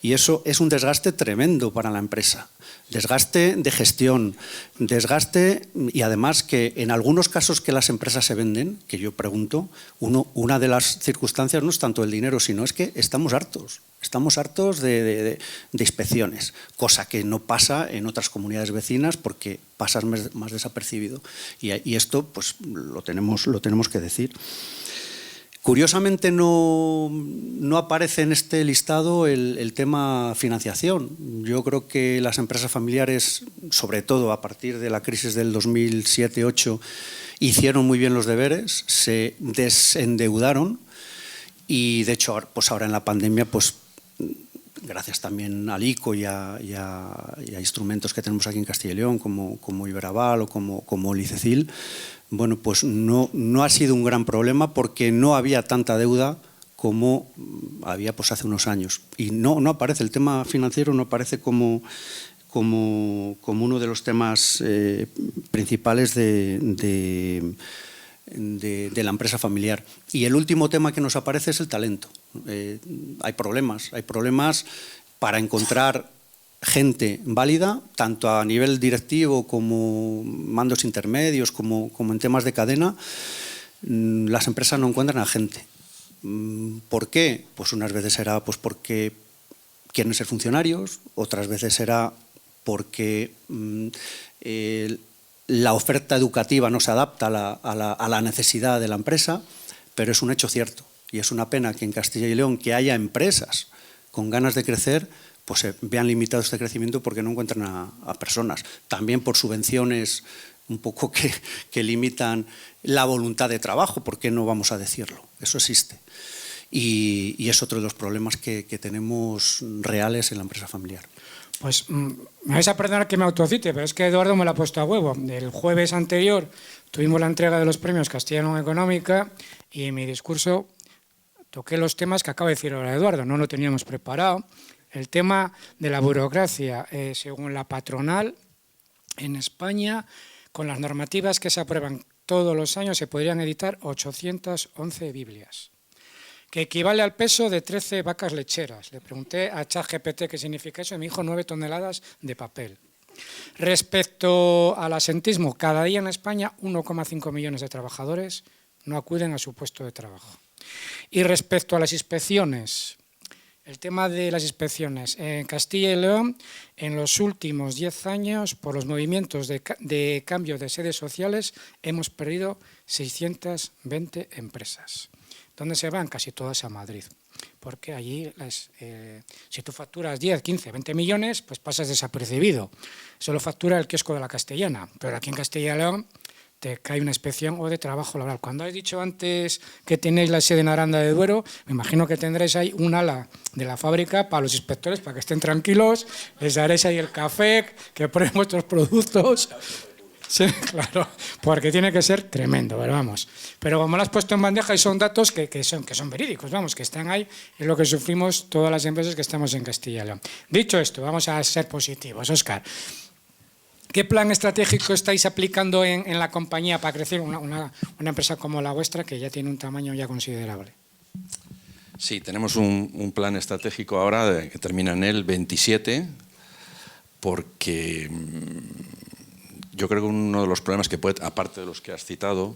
Y eso es un desgaste tremendo para la empresa. Desgaste de gestión, desgaste y además que en algunos casos que las empresas se venden, que yo pregunto, una de las circunstancias no es tanto el dinero, sino es que estamos hartos de inspecciones, cosa que no pasa en otras comunidades vecinas porque pasas más desapercibido. Y esto pues lo tenemos que decir. Curiosamente no aparece en este listado el tema financiación. Yo creo que las empresas familiares, sobre todo a partir de la crisis del 2007-2008, hicieron muy bien los deberes, se desendeudaron y de hecho pues ahora en la pandemia, pues gracias también al ICO y a instrumentos que tenemos aquí en Castilla y León como Iberaval o como Licecil, bueno, pues no ha sido un gran problema porque no había tanta deuda como había pues hace unos años. Y no aparece, el tema financiero no aparece como uno de los temas principales de la empresa familiar. Y el último tema que nos aparece es el talento. Hay problemas para encontrar gente válida, tanto a nivel directivo como mandos intermedios, como en temas de cadena. Las empresas no encuentran a gente. ¿Por qué? Pues unas veces será pues porque quieren ser funcionarios, otras veces será porque la oferta educativa no se adapta a la necesidad de la empresa, pero es un hecho cierto. Y es una pena que en Castilla y León que haya empresas con ganas de crecer, pues se vean limitado este crecimiento porque no encuentran a personas. También por subvenciones un poco que limitan la voluntad de trabajo, ¿por qué no vamos a decirlo? Eso existe. Y es otro de los problemas que tenemos reales en la empresa familiar. Pues me vais a perdonar que me autocite, pero es que Eduardo me lo ha puesto a huevo. El jueves anterior tuvimos la entrega de los premios Castilla y León Económica y en mi discurso toqué los temas que acaba de decir ahora Eduardo, no lo teníamos preparado. El tema de la burocracia, según la patronal, en España, con las normativas que se aprueban todos los años, se podrían editar 811 Biblias, que equivale al peso de 13 vacas lecheras. Le pregunté a ChatGPT qué significa eso y me dijo 9 toneladas de papel. Respecto al asentismo, cada día en España 1,5 millones de trabajadores no acuden a su puesto de trabajo. Y respecto a las inspecciones, el tema de las inspecciones. En Castilla y León, en los últimos 10 años, por los movimientos de cambio de sedes sociales, hemos perdido 620 empresas. ¿Dónde se van? Casi todas a Madrid. Porque allí, si tú facturas 10, 15, 20 millones, pues pasas desapercibido. Solo factura el kiosco de la Castellana. Pero aquí en Castilla y León te cae una inspección o de trabajo laboral. Cuando has dicho antes que tenéis la sede en Aranda de Duero, me imagino que tendréis ahí un ala de la fábrica para los inspectores, para que estén tranquilos, les daréis ahí el café, que prueben vuestros productos. Sí, claro, porque tiene que ser tremendo, pero vamos. Pero como lo has puesto en bandeja y son datos que son verídicos, vamos, que están ahí, es lo que sufrimos todas las empresas que estamos en Castilla y León. Dicho esto, vamos a ser positivos. Óscar, ¿qué plan estratégico estáis aplicando en la compañía para crecer una empresa como la vuestra, que ya tiene un tamaño ya considerable? Sí, tenemos un plan estratégico ahora que termina en el 27, porque yo creo que uno de los problemas que puede, aparte de los que has citado,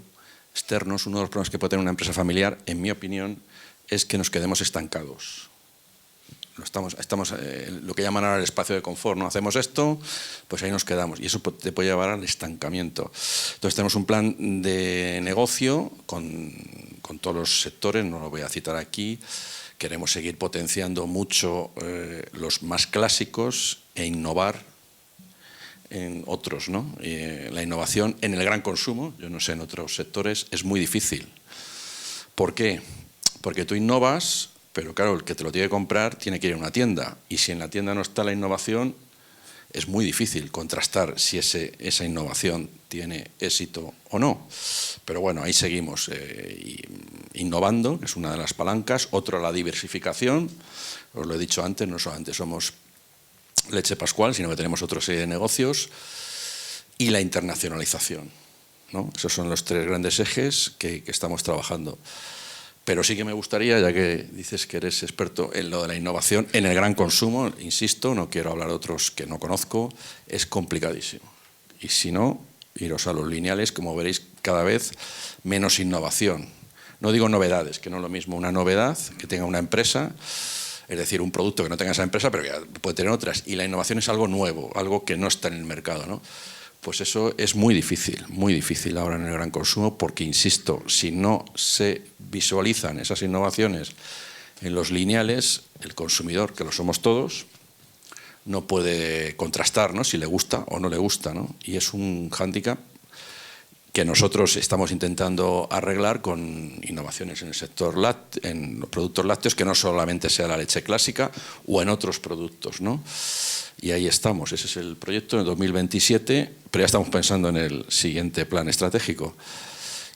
externos, uno de los problemas que puede tener una empresa familiar, en mi opinión, es que nos quedemos estancados. Estamos lo que llaman ahora el espacio de confort, ¿no? Hacemos esto, pues ahí nos quedamos y eso te puede llevar al estancamiento. Entonces tenemos un plan de negocio con todos los sectores, no lo voy a citar aquí. Queremos seguir potenciando mucho los más clásicos e innovar en otros, ¿no? La innovación en el gran consumo, yo no sé, en otros sectores es muy difícil. ¿Por qué? Porque tú innovas, pero claro, el que te lo tiene que comprar tiene que ir a una tienda. Y si en la tienda no está la innovación, es muy difícil contrastar si esa innovación tiene éxito o no. Pero bueno, ahí seguimos innovando, que es una de las palancas. Otro, la diversificación. Os lo he dicho antes, no solamente somos Leche Pascual, sino que tenemos otra serie de negocios. Y la internacionalización, ¿no? Esos son los 3 grandes ejes que estamos trabajando. Pero sí que me gustaría, ya que dices que eres experto en lo de la innovación, en el gran consumo, insisto, no quiero hablar de otros que no conozco, es complicadísimo. Y si no, iros a los lineales, como veréis, cada vez menos innovación. No digo novedades, que no es lo mismo una novedad que tenga una empresa, es decir, un producto que no tenga esa empresa, pero que puede tener otras. Y la innovación es algo nuevo, algo que no está en el mercado, ¿no? Pues eso es muy difícil ahora en el gran consumo, porque, insisto, si no se visualizan esas innovaciones en los lineales, el consumidor, que lo somos todos, no puede contrastar, ¿no?, si le gusta o no le gusta, ¿no? Y es un hándicap que nosotros estamos intentando arreglar con innovaciones en el sector en los productos lácteos, que no solamente sea la leche clásica o en otros productos, ¿no? Y ahí estamos, ese es el proyecto en 2027, pero ya estamos pensando en el siguiente plan estratégico,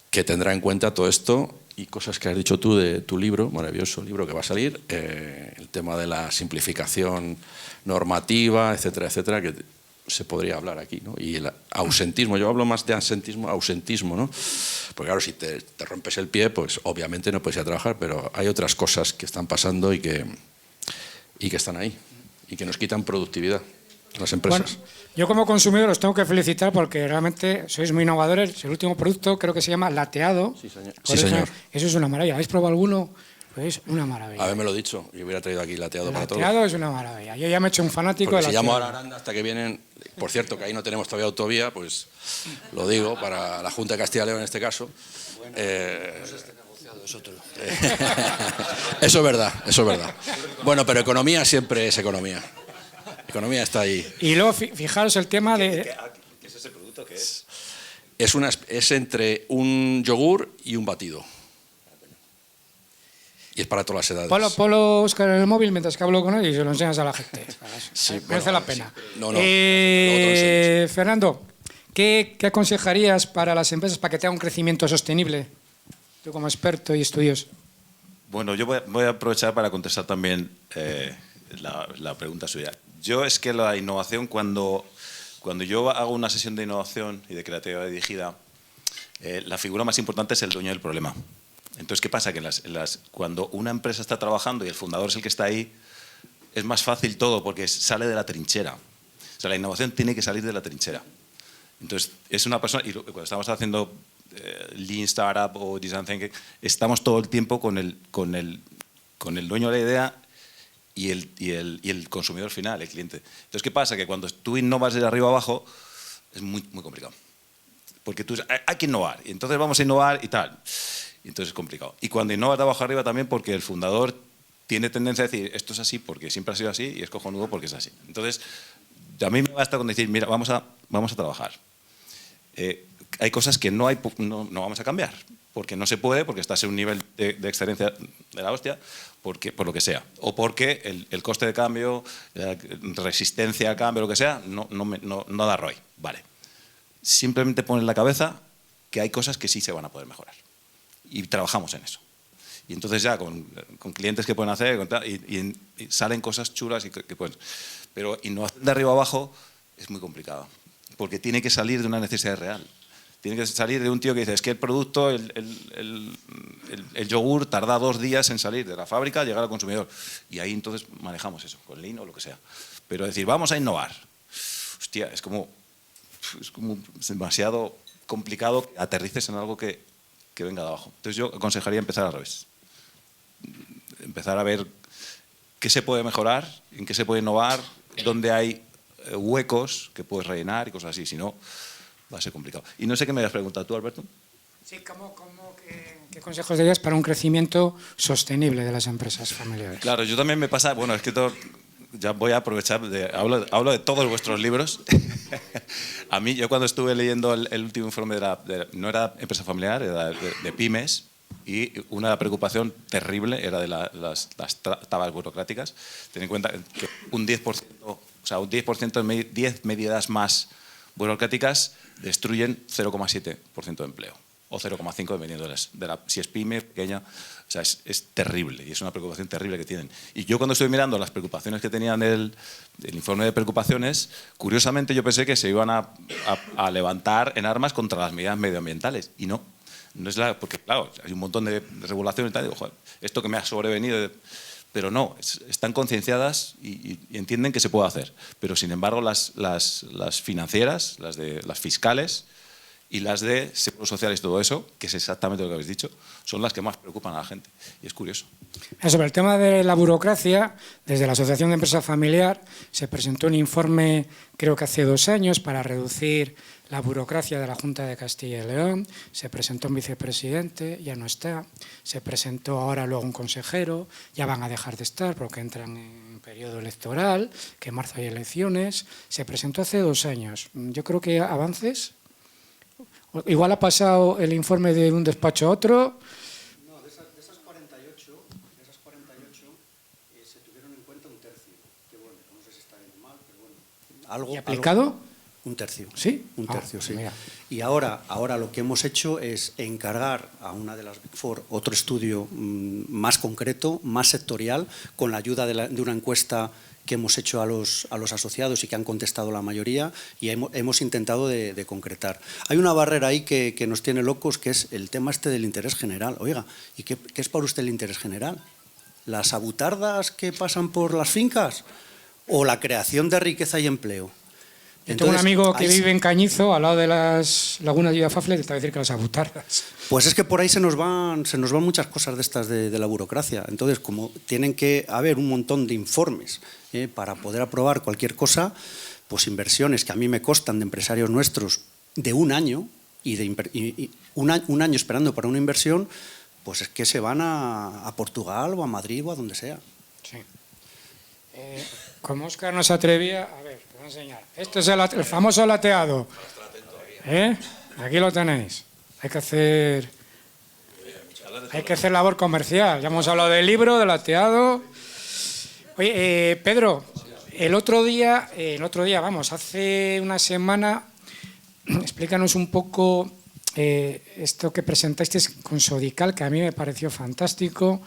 que tendrá en cuenta todo esto y cosas que has dicho tú de tu libro, maravilloso libro que va a salir, el tema de la simplificación normativa, etcétera, etcétera, que se podría hablar aquí, ¿no? Y el ausentismo, yo hablo más de ausentismo, ¿no? Porque claro, si te rompes el pie, pues obviamente no puedes ir a trabajar, pero hay otras cosas que están pasando y que están ahí y que nos quitan productividad en las empresas. Bueno, yo como consumidor os tengo que felicitar porque realmente sois muy innovadores. El último producto creo que se llama lateado. Sí, señor. Sí, señor. Eso es una maravilla. ¿Habéis probado alguno? Pues una maravilla. Haberme lo dicho, yo hubiera traído aquí lateado para todos. Lateado es una maravilla. Yo ya me he hecho un fanático porque de si lateado. llamo a Aranda hasta que vienen, por cierto, que ahí no tenemos todavía autovía, pues lo digo para la Junta de Castilla y León en este caso. Bueno, no es este negociado, es otro. Eso es verdad. Bueno, pero economía siempre es economía. Economía está ahí. Y luego fijaros el tema de... ¿Qué es ese producto? ¿Qué es? Es entre un yogur y un batido. Y es para todas las edades. Polo Óscar en el móvil mientras que hablo con él y se lo enseñas a la gente. Sí, merece bueno, la pena. Sí. No, Fernando, ¿qué aconsejarías para las empresas para que tengan un crecimiento sostenible? Tú como experto y estudios. Bueno, yo voy a aprovechar para contestar también la pregunta suya. Yo es que la innovación, cuando yo hago una sesión de innovación y de creatividad dirigida, la figura más importante es el dueño del problema. Entonces, ¿qué pasa? Que cuando una empresa está trabajando y el fundador es el que está ahí, es más fácil todo porque sale de la trinchera. O sea, la innovación tiene que salir de la trinchera. Entonces, es una persona, y cuando estamos haciendo Lean Startup o Design Thinking, estamos todo el tiempo con el dueño de la idea y el consumidor final, el cliente. Entonces, ¿qué pasa? Que cuando tú innovas de arriba abajo, es muy, muy complicado. Porque tú hay que innovar, y entonces vamos a innovar y tal. Y entonces es complicado. Y cuando innovas de abajo arriba también, porque el fundador tiene tendencia a decir, esto es así porque siempre ha sido así y es cojonudo porque es así. Entonces, a mí me basta con decir, mira, vamos a trabajar. Hay cosas que no vamos a cambiar, porque no se puede, porque estás en un nivel de excelencia de la hostia, por lo que sea. O porque el coste de cambio, resistencia al cambio, lo que sea, no da ROI. Vale. Simplemente pon en la cabeza que hay cosas que sí se van a poder mejorar. Y trabajamos en eso. Y entonces ya con clientes que pueden hacer, y salen cosas chulas que pueden. Pero innovación de arriba abajo es muy complicado, porque tiene que salir de una necesidad real. Tiene que salir de un tío que dice, es que el producto, el yogur tarda 2 días en salir de la fábrica, llegar al consumidor. Y ahí entonces manejamos eso, con Lean o lo que sea. Pero decir, vamos a innovar. Hostia, es como demasiado complicado que aterrices en algo que venga de abajo. Entonces yo aconsejaría empezar al revés. Empezar a ver qué se puede mejorar, en qué se puede innovar, dónde hay huecos que puedes rellenar y cosas así. Si no, va a ser complicado. Y no sé qué me habías preguntado tú, Alberto. Sí, ¿qué consejos darías para un crecimiento sostenible de las empresas familiares? Claro, yo también me pasa, bueno, es que ya voy a aprovechar, hablo de todos vuestros libros. A mí, yo cuando estuve leyendo el último informe no era empresa familiar, era de pymes, y una preocupación terrible era de las trabas burocráticas. Ten en cuenta que un 10% de 10 medidas más burocráticas destruyen 0,7% de empleo, o 0,5% dependiendo si es pyme, pequeña. O sea, es terrible, y es una preocupación terrible que tienen. Y yo cuando estoy mirando las preocupaciones que tenían el informe de preocupaciones, curiosamente yo pensé que se iban a levantar en armas contra las medidas medioambientales, y no. No es porque, claro, hay un montón de regulaciones y tal, y digo, joder, esto que me ha sobrevenido, pero no, están concienciadas y entienden que se puede hacer. Pero, sin embargo, las financieras, las fiscales y las de seguros sociales y todo eso, que es exactamente lo que habéis dicho, son las que más preocupan a la gente. Y es curioso. Sobre el tema de la burocracia, desde la Asociación de Empresa Familiar se presentó un informe, creo que hace 2 años, para reducir la burocracia de la Junta de Castilla y León. Se presentó un vicepresidente, ya no está. Se presentó ahora luego un consejero, ya van a dejar de estar porque entran en periodo electoral, que en marzo hay elecciones. Se presentó hace 2 años. Yo creo que avances. Igual ha pasado el informe de un despacho a otro. No, de esas 48, se tuvieron en cuenta 1/3. Que bueno, no sé si está bien o mal, pero bueno. ¿Y aplicado? 1/3. ¿Sí? 1/3, sí. Mira. Y ahora lo que hemos hecho es encargar a una de las Big Four otro estudio más concreto, más sectorial, con la ayuda de una encuesta que hemos hecho a los asociados y que han contestado la mayoría, y hemos intentado de concretar. Hay una barrera ahí que nos tiene locos, que es el tema este del interés general. Oiga, ¿y qué es para usted el interés general? ¿Las abutardas que pasan por las fincas o la creación de riqueza y empleo? Tengo un amigo que vive en Cañizo, al lado de las lagunas de Iidafafle, te va a decir que las abutardas. Pues es que por ahí se nos van muchas cosas de estas de la burocracia. Entonces, como tienen que haber un montón de informes para poder aprobar cualquier cosa, pues inversiones que a mí me costan de empresarios nuestros de 1 año y un año esperando para una inversión, pues es que se van a Portugal o a Madrid o a donde sea. Sí. Como Óscar no se atrevía, a ver, te voy a enseñar. Este es el famoso lateado. Aquí lo tenéis. Hay que hacer labor comercial. Ya hemos hablado del libro, del lateado. Oye, Pedro, el otro día, hace una semana, explícanos un poco esto que presentasteis con Sodical, que a mí me pareció fantástico.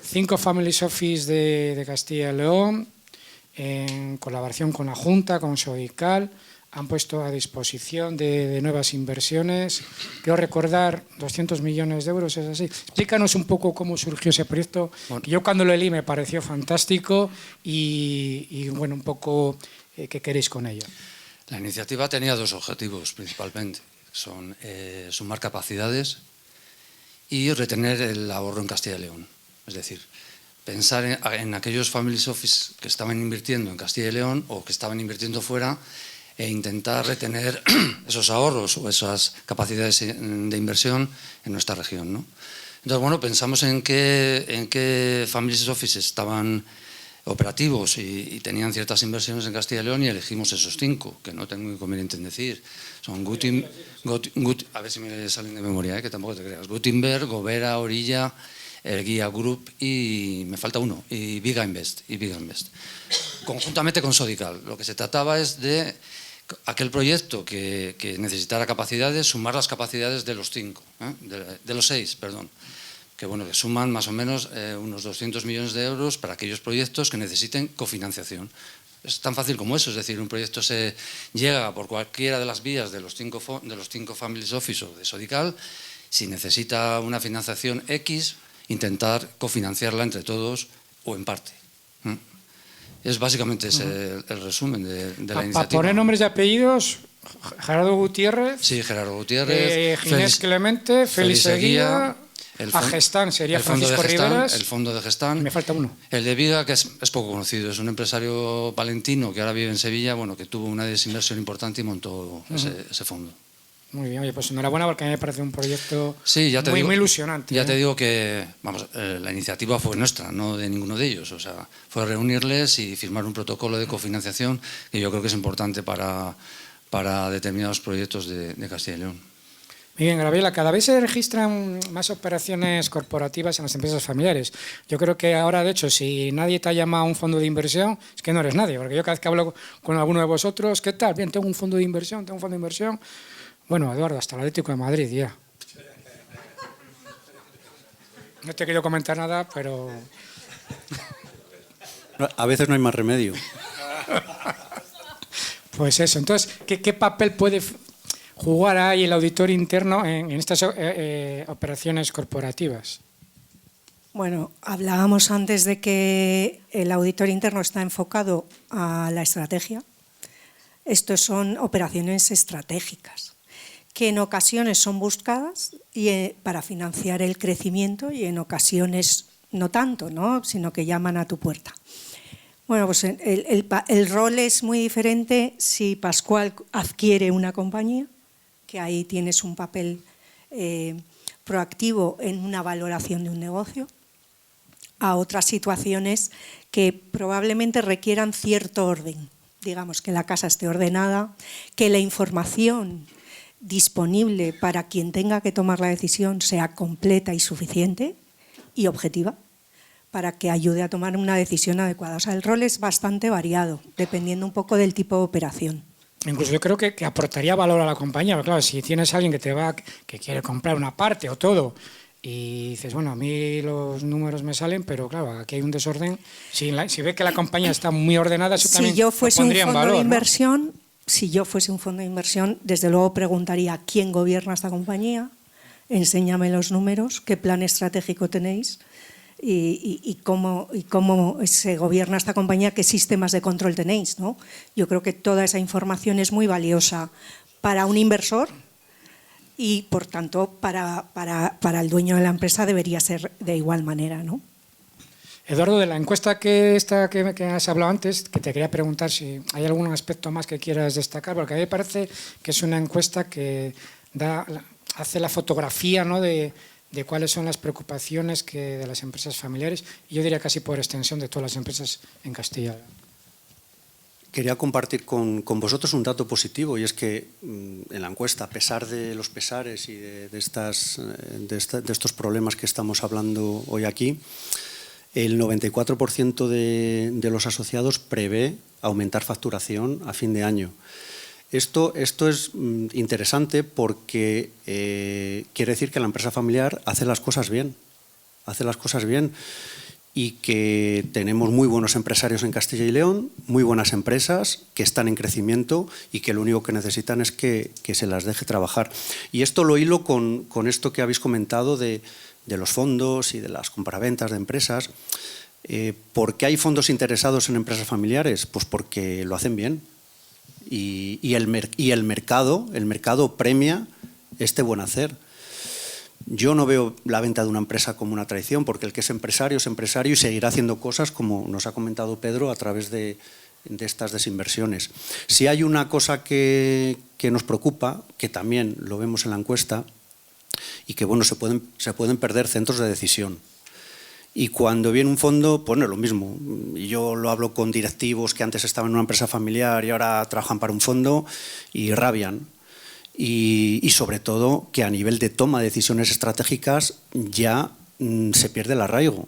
5 Families Office de Castilla y León, en colaboración con la Junta, con Sodical, han puesto a disposición de nuevas inversiones. Quiero recordar 200 millones de euros, ¿es así? Explícanos un poco cómo surgió ese proyecto. Bueno, yo cuando lo leí me pareció fantástico y bueno, un poco qué queréis con ello. La iniciativa tenía 2 objetivos principalmente. Son sumar capacidades y retener el ahorro en Castilla y León. Es decir, pensar en aquellos Families Office que estaban invirtiendo en Castilla y León o que estaban invirtiendo fuera e intentar retener esos ahorros o esas capacidades de inversión en nuestra región, ¿no? Entonces, bueno, pensamos en qué Families Office estaban operativos y tenían ciertas inversiones en Castilla y León y elegimos esos 5, que no tengo inconveniente en decir. Son a ver si me salen de memoria, que tampoco te creas. Gutenberg, Gobera, Orilla, el Guía Group y me falta uno, y Viga Invest. Conjuntamente con Sodical. Lo que se trataba es de aquel proyecto que necesitara capacidades, sumar las capacidades de los 5, de los 6, perdón. Que bueno, que suman más o menos unos 200 millones de euros para aquellos proyectos que necesiten cofinanciación. Es tan fácil como eso, es decir, un proyecto se llega por cualquiera de las vías de los 5 Families Office o de Sodical. Si necesita una financiación X, intentar cofinanciarla entre todos o en parte. Es básicamente ese el resumen de la iniciativa. Para poner nombres y apellidos, Gerardo Gutiérrez. Sí, Gerardo Gutiérrez. Ginés Clemente, Félix Eguía. A Gestán sería Francisco Riveras. El fondo de Gestán. Me falta uno. El de Viga, que es poco conocido, es un empresario palentino que ahora vive en Sevilla, bueno, que tuvo una desinversión importante y montó ese fondo. Muy bien, oye, pues enhorabuena porque a mí me parece un proyecto muy ilusionante. Ya te digo que, vamos, la iniciativa fue nuestra, no de ninguno de ellos. O sea, fue reunirles y firmar un protocolo de cofinanciación que yo creo que es importante para determinados proyectos de Castilla y León. Muy bien, Gabriela, cada vez se registran más operaciones corporativas en las empresas familiares. Yo creo que ahora, de hecho, si nadie te ha llamado a un fondo de inversión, es que no eres nadie, porque yo cada vez que hablo con alguno de vosotros, ¿qué tal? Bien, tengo un fondo de inversión. Bueno, Eduardo, hasta el Atlético de Madrid ya. No te quiero comentar nada, pero... A veces no hay más remedio. Pues eso, entonces, ¿qué papel puede jugar ahí el auditor interno en estas operaciones corporativas? Bueno, hablábamos antes de que el auditor interno está enfocado a la estrategia. Estos son operaciones estratégicas, que en ocasiones son buscadas para financiar el crecimiento y en ocasiones no tanto, ¿no? Sino que llaman a tu puerta. Bueno, pues el rol es muy diferente si Pascual adquiere una compañía, que ahí tienes un papel proactivo en una valoración de un negocio, a otras situaciones que probablemente requieran cierto orden. Digamos, que la casa esté ordenada, que la información disponible para quien tenga que tomar la decisión sea completa y suficiente y objetiva, para que ayude a tomar una decisión adecuada. O sea, el rol es bastante variado, dependiendo un poco del tipo de operación. Incluso yo creo que aportaría valor a la compañía, porque claro, si tienes a alguien que quiere comprar una parte o todo, y dices, bueno, a mí los números me salen, pero claro, aquí hay un desorden. Si ve que la compañía está muy ordenada, eso también si yo fuese un fondo valor, de inversión, ¿no? Si yo fuese un fondo de inversión, desde luego preguntaría quién gobierna esta compañía, enséñame los números, qué plan estratégico tenéis y cómo se gobierna esta compañía, qué sistemas de control tenéis, ¿no? Yo creo que toda esa información es muy valiosa para un inversor y, por tanto, para el dueño de la empresa debería ser de igual manera, ¿no? Eduardo, de la encuesta que has hablado antes, que te quería preguntar si hay algún aspecto más que quieras destacar, porque a mí me parece que es una encuesta que hace la fotografía, ¿no?, de cuáles son las preocupaciones de las empresas familiares, y yo diría casi por extensión de todas las empresas en Castilla. Quería compartir con vosotros un dato positivo, y es que en la encuesta, a pesar de los pesares y de estos problemas que estamos hablando hoy aquí, el 94% de los asociados prevé aumentar facturación a fin de año. Esto es interesante porque quiere decir que la empresa familiar hace las cosas bien, y que tenemos muy buenos empresarios en Castilla y León, muy buenas empresas que están en crecimiento y que lo único que necesitan es que se las deje trabajar. Y esto lo hilo con esto que habéis comentado de los fondos y de las compraventas de empresas. ¿Por qué hay fondos interesados en empresas familiares? Pues porque lo hacen bien y el mercado premia este buen hacer. Yo no veo la venta de una empresa como una traición, porque el que es empresario y seguirá haciendo cosas, como nos ha comentado Pedro, a través de estas desinversiones. Si hay una cosa que nos preocupa, que también lo vemos en la encuesta, y que bueno, se pueden perder centros de decisión. Y cuando viene un fondo, pues no es lo mismo. Yo lo hablo con directivos que antes estaban en una empresa familiar y ahora trabajan para un fondo y rabian. Y sobre todo que a nivel de toma de decisiones estratégicas ya se pierde el arraigo.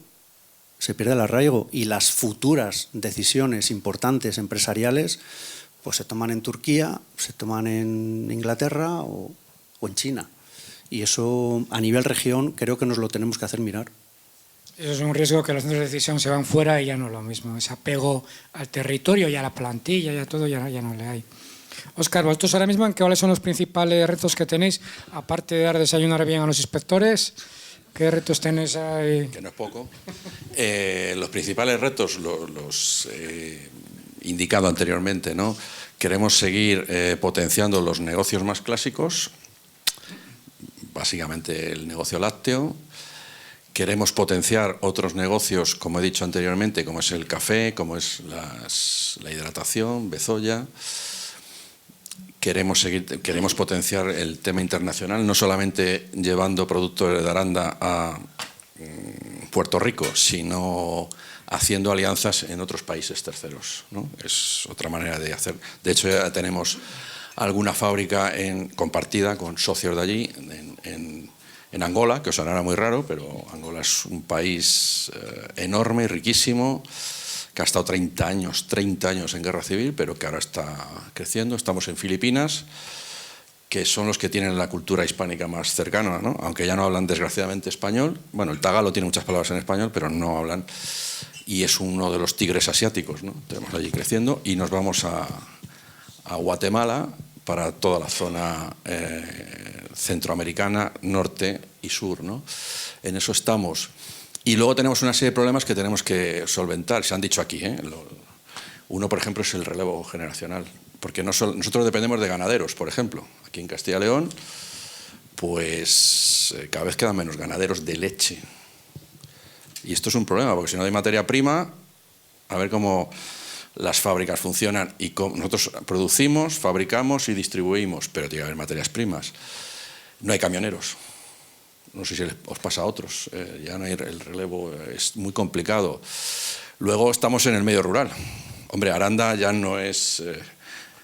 Y las futuras decisiones importantes empresariales pues se toman en Turquía, se toman en Inglaterra o en China. Y eso a nivel región creo que nos lo tenemos que hacer mirar. Eso es un riesgo, que los centros de decisión se van fuera y ya no es lo mismo. Ese apego al territorio y a la plantilla y a todo ya no le hay. Óscar, vosotros ahora mismo, ¿cuáles son los principales retos que tenéis? Aparte de dar desayunar bien a los inspectores, ¿qué retos tenéis ahí? Que no es poco. Los principales retos los he indicado anteriormente, ¿no? Queremos seguir potenciando los negocios más clásicos, básicamente el negocio lácteo. Queremos potenciar otros negocios, como he dicho anteriormente, como es el café, como es la hidratación, Bezoya. Queremos potenciar el tema internacional, no solamente llevando productos de Aranda a Puerto Rico, sino haciendo alianzas en otros países terceros, ¿no? Es otra manera de hacer. De hecho, ya tenemos alguna fábrica compartida con socios de allí, en Angola, que os sonará muy raro, pero Angola es un país enorme y riquísimo, que ha estado 30 años en guerra civil, pero que ahora está creciendo. Estamos en Filipinas, que son los que tienen la cultura hispánica más cercana, ¿no? Aunque ya no hablan desgraciadamente español. Bueno, el tagalo tiene muchas palabras en español, pero no hablan. Y es uno de los tigres asiáticos, ¿no? Tenemos allí creciendo y nos vamos a Guatemala para toda la zona centroamericana, norte y sur, ¿no? En eso estamos. Y luego tenemos una serie de problemas que tenemos que solventar, se han dicho aquí, ¿eh? Uno, por ejemplo, es el relevo generacional, porque nosotros dependemos de ganaderos, por ejemplo. Aquí en Castilla y León, pues cada vez quedan menos ganaderos de leche. Y esto es un problema, porque si no hay materia prima, a ver cómo las fábricas funcionan. Y nosotros producimos, fabricamos y distribuimos, pero tiene que haber materias primas. No hay camioneros. No sé si os pasa a otros. Ya no hay, el relevo es muy complicado. Luego estamos en el medio rural. Hombre, Aranda ya no es...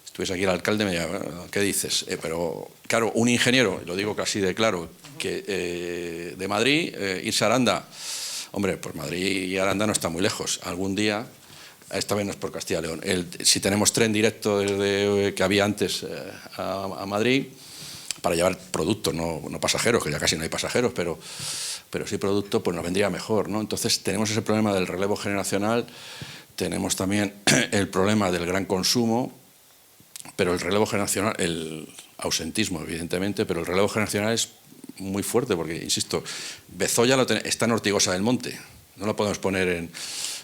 estuviese aquí el alcalde, me diría, ¿qué dices? Pero, claro, un ingeniero, lo digo casi de claro, que de Madrid, irse a Aranda, hombre, pues Madrid y Aranda no está muy lejos. Algún día, esta vez no es por Castilla y León, si tenemos tren directo desde que había antes a Madrid, para llevar productos, no pasajeros, que ya casi no hay pasajeros, pero sí producto, pues nos vendría mejor, ¿no? Entonces tenemos ese problema del relevo generacional. Tenemos también el problema del gran consumo, pero el relevo generacional, el ausentismo, evidentemente, pero el relevo generacional es muy fuerte, porque, insisto, Bezoya está en Ortigosa del Monte, no lo podemos poner en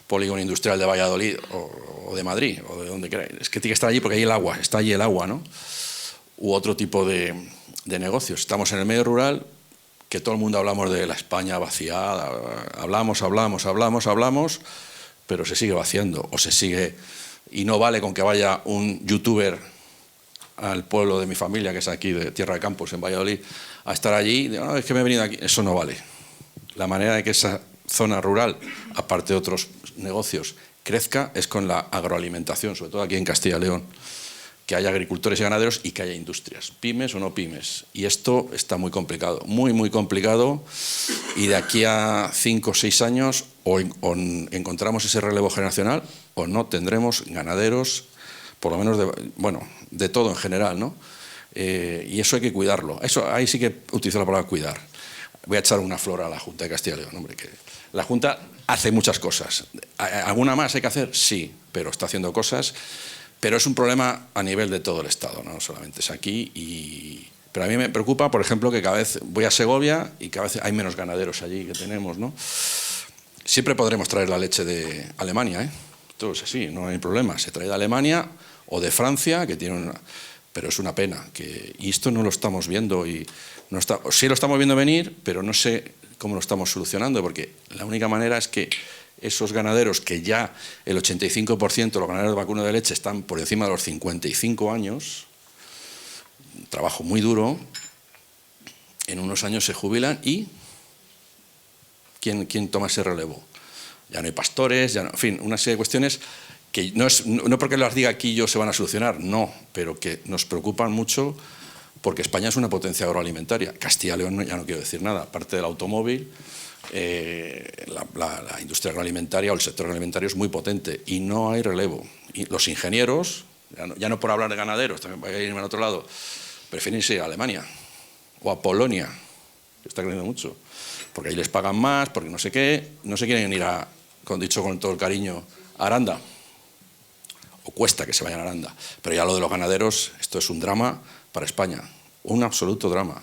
Polígono Industrial de Valladolid o de Madrid, o de donde queráis. Es que tiene que estar allí porque hay el agua, está allí el agua, ¿no? U otro tipo de negocios. Estamos en el medio rural, que todo el mundo hablamos de la España vaciada, hablamos, pero se sigue vaciando, o se sigue, y no vale con que vaya un youtuber al pueblo de mi familia, que es aquí de Tierra de Campos, en Valladolid, a estar allí, es que me he venido aquí, eso no vale. La manera de que esa zona rural, aparte de otros negocios, crezca es con la agroalimentación, sobre todo aquí en Castilla y León, que haya agricultores y ganaderos y que haya industrias, pymes o no pymes. Y esto está muy complicado, muy complicado, y de aquí a 5 o 6 años o encontramos ese relevo generacional o no tendremos ganaderos, por lo menos de todo en general, ¿no? Y eso hay que cuidarlo. Ahí sí que utilizo la palabra cuidar. Voy a echar una flor a la Junta de Castilla y León, hombre, que la Junta hace muchas cosas. ¿Alguna más hay que hacer? Sí, pero está haciendo cosas. Pero es un problema a nivel de todo el Estado, no solamente es aquí. Pero a mí me preocupa, por ejemplo, que cada vez voy a Segovia y cada vez hay menos ganaderos allí que tenemos, ¿no? Siempre podremos traer la leche de Alemania, ¿eh? Todo es así, no hay problema. Se trae de Alemania o de Francia, que tiene pero es una pena. Y esto no lo estamos viendo. Sí lo estamos viendo venir, pero no sé cómo lo estamos solucionando, porque la única manera es que esos ganaderos, que ya el 85% de los ganaderos de vacuno de leche están por encima de los 55 años, un trabajo muy duro, en unos años se jubilan y ¿quién toma ese relevo? Ya no hay pastores, ya no, en fin, una serie de cuestiones que no porque las diga aquí yo se van a solucionar, no, pero que nos preocupan mucho, porque España es una potencia agroalimentaria. Castilla y León ya no quiero decir nada, aparte del automóvil. La industria agroalimentaria o el sector agroalimentario es muy potente y no hay relevo. Y los ingenieros, ya no por hablar de ganaderos, también voy a irme al otro lado, prefieren irse a Alemania o a Polonia, que está creciendo mucho, porque ahí les pagan más, porque no sé qué, no se quieren ir dicho con todo el cariño, a Aranda, o cuesta que se vayan a Aranda. Pero ya lo de los ganaderos, esto es un drama para España, un absoluto drama.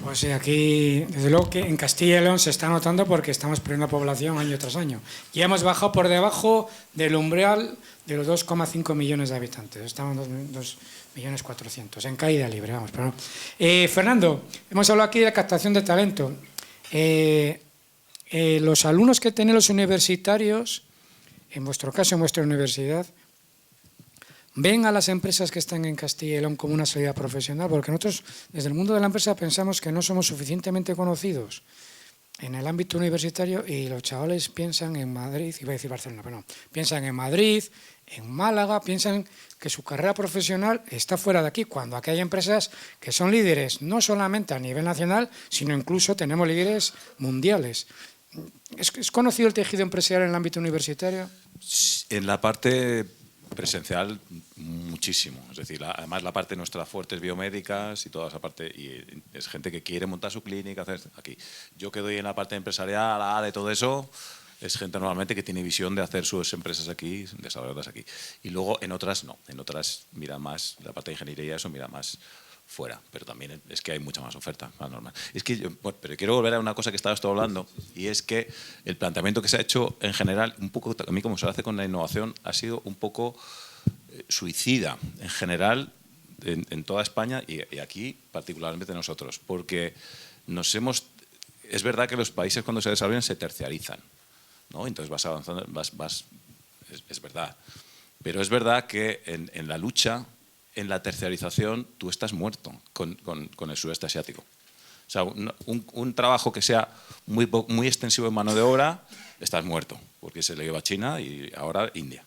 Pues sí, aquí, desde luego que en Castilla y León se está notando porque estamos perdiendo población año tras año. Y hemos bajado por debajo del umbral de los 2,5 millones de habitantes. Estamos en 2.400.000, en caída libre, vamos. Pero no. Fernando, hemos hablado aquí de captación de talento. Los alumnos que tienen los universitarios, en vuestro caso, en vuestra universidad, ¿ven a las empresas que están en Castilla y León como una salida profesional? Porque nosotros, desde el mundo de la empresa, pensamos que no somos suficientemente conocidos en el ámbito universitario y los chavales piensan en Madrid, iba a decir Barcelona, pero no, piensan en Madrid, en Málaga, piensan que su carrera profesional está fuera de aquí, cuando aquí hay empresas que son líderes, no solamente a nivel nacional, sino incluso tenemos líderes mundiales. ¿Es conocido el tejido empresarial en el ámbito universitario? En la parte presencial, muchísimo. Es decir, además la parte nuestra fuertes biomédicas y toda esa parte, y es gente que quiere montar su clínica, hacer aquí. Yo que doy en la parte empresarial, de todo eso, es gente normalmente que tiene visión de hacer sus empresas aquí, desarrollarlas aquí. Y luego en otras no, en otras mira más, la parte de ingeniería eso mira más fuera, pero también es que hay mucha más oferta, normal. Es que pero quiero volver a una cosa que estabas tú hablando, y es que el planteamiento que se ha hecho en general, un poco, a mí como se lo hace con la innovación, ha sido un poco suicida en general en toda España y aquí particularmente nosotros, porque es verdad que los países cuando se desarrollan se terciarizan, ¿no? Entonces vas avanzando, es verdad, pero es verdad que en la lucha, en la terciarización, tú estás muerto con el sudeste asiático. O sea, un trabajo que sea muy extensivo en mano de obra, estás muerto, porque se le lleva a China y ahora India.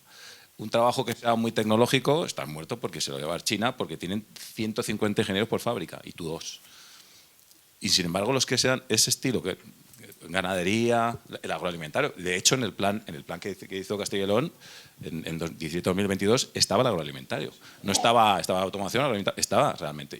Un trabajo que sea muy tecnológico, estás muerto porque se lo lleva a China, porque tienen 150 ingenieros por fábrica y tú 2. Y sin embargo, los que sean ese estilo, que ganadería, el agroalimentario, de hecho en el plan que hizo Castilla y León en 2017-2022 estaba el agroalimentario, no estaba automación, agroalimentario, estaba realmente,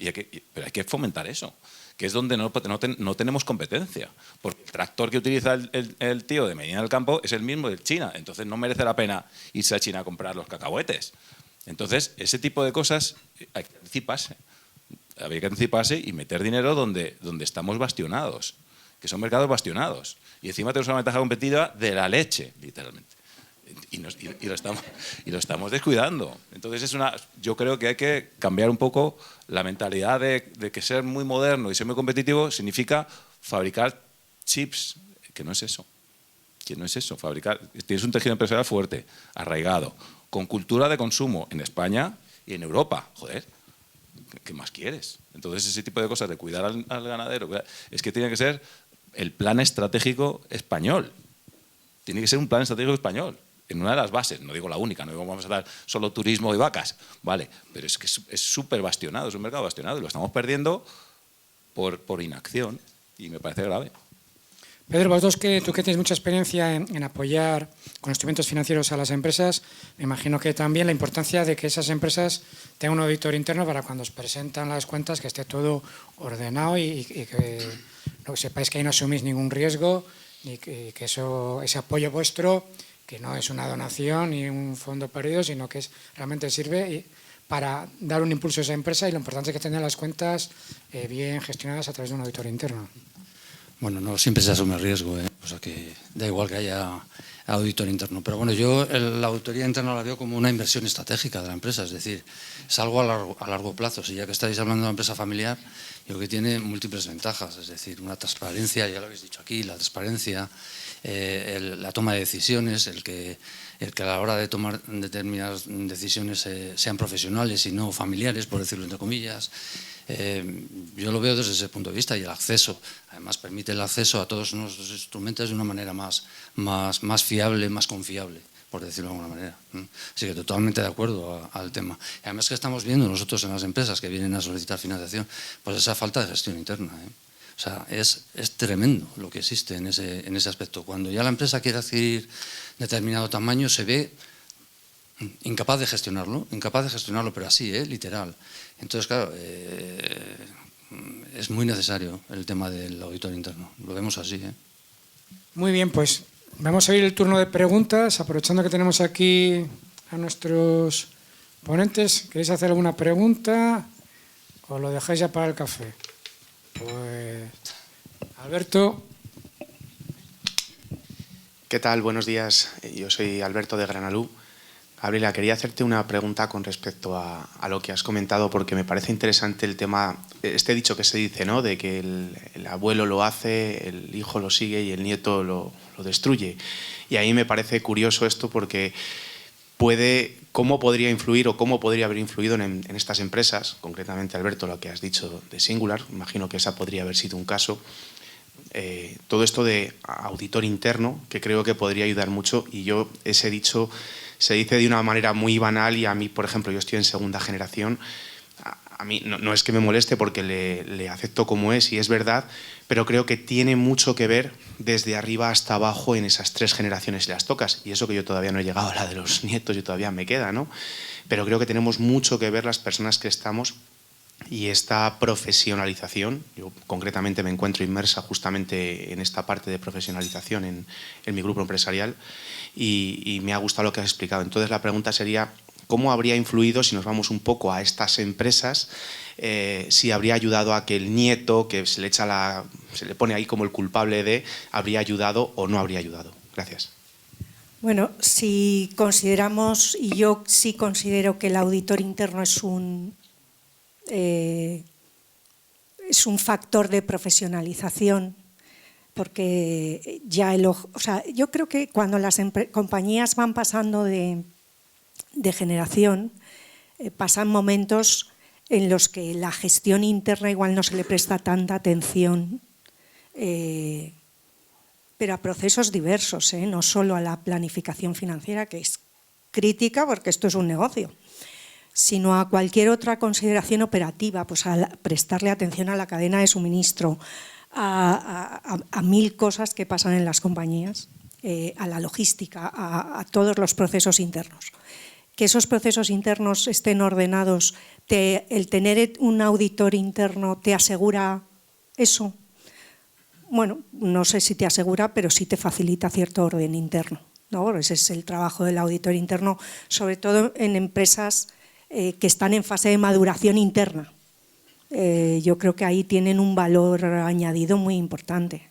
pero hay que fomentar eso, que es donde no tenemos competencia, porque el tractor que utiliza el tío de Medina del Campo es el mismo del China, entonces no merece la pena irse a China a comprar los cacahuetes. Entonces ese tipo de cosas hay que anticiparse. Habría que anticiparse y meter dinero donde estamos bastionados, que son mercados bastionados. Y encima tenemos una ventaja competitiva de la leche, literalmente. Y lo estamos descuidando. Entonces yo creo que hay que cambiar un poco la mentalidad de que ser muy moderno y ser muy competitivo significa fabricar chips, que no es eso. Que no es eso. Tienes un tejido empresarial fuerte, arraigado, con cultura de consumo en España y en Europa. Joder. ¿Qué más quieres? Entonces ese tipo de cosas de cuidar al ganadero, es que tiene que ser el plan estratégico español. Tiene que ser un plan estratégico español, en una de las bases, no digo la única, no digo vamos a dar solo turismo y vacas, vale, pero es que es súper bastionado, es un mercado bastionado y lo estamos perdiendo por inacción y me parece grave. Pedro, vosotros tú que tienes mucha experiencia en apoyar con instrumentos financieros a las empresas, me imagino que también la importancia de que esas empresas tengan un auditor interno para cuando os presentan las cuentas que esté todo ordenado y que no sepáis que ahí no asumís ningún riesgo y que ese apoyo vuestro, que no es una donación ni un fondo perdido, sino que realmente sirve para dar un impulso a esa empresa y lo importante es que tengan las cuentas bien gestionadas a través de un auditor interno. Bueno, no siempre se asume riesgo, o sea que da igual que haya auditor interno. Pero bueno, yo la auditoría interna la veo como una inversión estratégica de la empresa, es decir, es algo a largo plazo. Si ya que estáis hablando de una empresa familiar, yo creo que tiene múltiples ventajas, es decir, una transparencia, ya lo habéis dicho aquí, la transparencia, la toma de decisiones, el que a la hora de tomar determinadas decisiones sean profesionales y no familiares, por decirlo entre comillas. Yo lo veo desde ese punto de vista y el acceso, además permite el acceso a todos nuestros instrumentos de una manera más fiable, más confiable, por decirlo de alguna manera. Así que totalmente de acuerdo al tema. Y además que estamos viendo nosotros en las empresas que vienen a solicitar financiación, pues esa falta de gestión interna. O sea, es tremendo lo que existe en ese aspecto. Cuando ya la empresa quiere adquirir determinado tamaño, se ve incapaz de gestionarlo, pero así, literal. Entonces, claro, es muy necesario el tema del auditor interno. Lo vemos así. Muy bien, pues vamos a ir el turno de preguntas, aprovechando que tenemos aquí a nuestros ponentes. ¿Queréis hacer alguna pregunta o lo dejáis ya para el café? Pues, Alberto. ¿Qué tal? Buenos días. Yo soy Alberto de Granalú. Gabriela, quería hacerte una pregunta con respecto a lo que has comentado, porque me parece interesante el tema, este dicho que se dice, ¿no? De que el abuelo lo hace, el hijo lo sigue y el nieto lo destruye. Y ahí me parece curioso esto porque ¿cómo podría influir o cómo podría haber influido en estas empresas? Concretamente, Alberto, lo que has dicho de Singular, imagino que esa podría haber sido un caso. Todo esto de auditor interno, que creo que podría ayudar mucho, y ese dicho se dice de una manera muy banal y a mí, por ejemplo, yo estoy en segunda generación, a mí no es que me moleste porque le acepto como es y es verdad, pero creo que tiene mucho que ver desde arriba hasta abajo en esas 3 generaciones y las tocas, y eso que yo todavía no he llegado a la de los nietos y todavía me queda, ¿no? Pero creo que tenemos mucho que ver las personas que estamos Y esta profesionalización, yo concretamente me encuentro inmersa justamente en esta parte de profesionalización en mi grupo empresarial y me ha gustado lo que has explicado. Entonces la pregunta sería, ¿cómo habría influido, si nos vamos un poco a estas empresas, si habría ayudado a que el nieto, que se le pone ahí como el culpable de, habría ayudado o no habría ayudado? Gracias. Bueno, si consideramos, y yo sí considero que el auditor interno es un factor de profesionalización, porque ya yo creo que cuando las compañías van pasando de generación, pasan momentos en los que la gestión interna igual no se le presta tanta atención, pero a procesos diversos, no solo a la planificación financiera, que es crítica porque esto es un negocio, sino a cualquier otra consideración operativa, pues a prestarle atención a la cadena de suministro, a mil cosas que pasan en las compañías, a la logística, a todos los procesos internos. Que esos procesos internos estén ordenados, el tener un auditor interno te asegura eso. Bueno, no sé si te asegura, pero sí te facilita cierto orden interno, ¿no? Ese es el trabajo del auditor interno, sobre todo en empresas que están en fase de maduración interna. Yo creo que ahí tienen un valor añadido muy importante,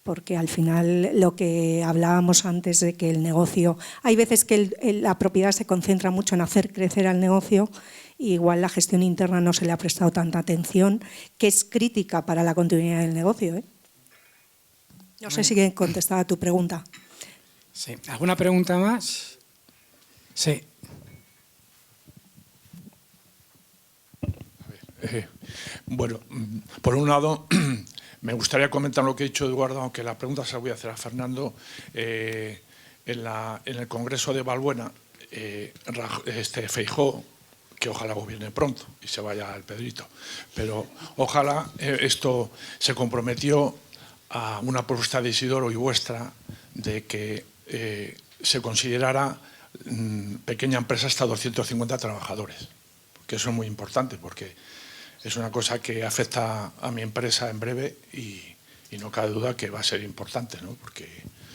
porque al final lo que hablábamos antes de que el negocio, hay veces que la propiedad se concentra mucho en hacer crecer al negocio, y igual la gestión interna no se le ha prestado tanta atención, que es crítica para la continuidad del negocio. No sé si he contestado a tu pregunta. Sí. ¿Alguna pregunta más? Sí. Bueno, por un lado, me gustaría comentar lo que ha dicho Eduardo, aunque la pregunta se la voy a hacer a Fernando. En el Congreso de Valbuena, Feijóo, que ojalá gobierne pronto y se vaya al Pedrito, pero ojalá esto se comprometió a una propuesta de Isidoro y vuestra de que se considerara pequeña empresa hasta 250 trabajadores, que eso es muy importante porque es una cosa que afecta a mi empresa en breve y no cabe duda que va a ser importante, ¿no? Porque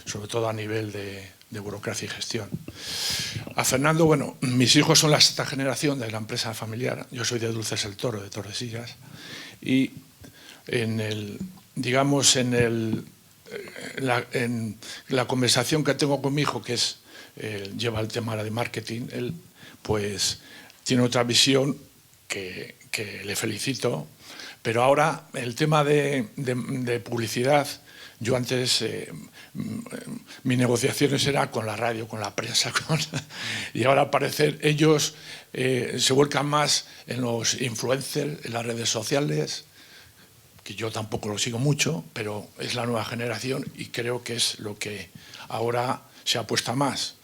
sobre todo a nivel de burocracia y gestión. A Fernando, bueno, mis hijos son la sexta generación de la empresa familiar, yo soy de Dulces el Toro, de Tordesillas, y en la conversación que tengo con mi hijo, que lleva el tema de marketing, él pues tiene otra visión que le felicito, pero ahora el tema de publicidad, yo antes mis negociaciones eran con la radio, con la prensa, y ahora al parecer ellos se vuelcan más en los influencers, en las redes sociales, que yo tampoco lo sigo mucho, pero es la nueva generación y creo que es lo que ahora se apuesta más.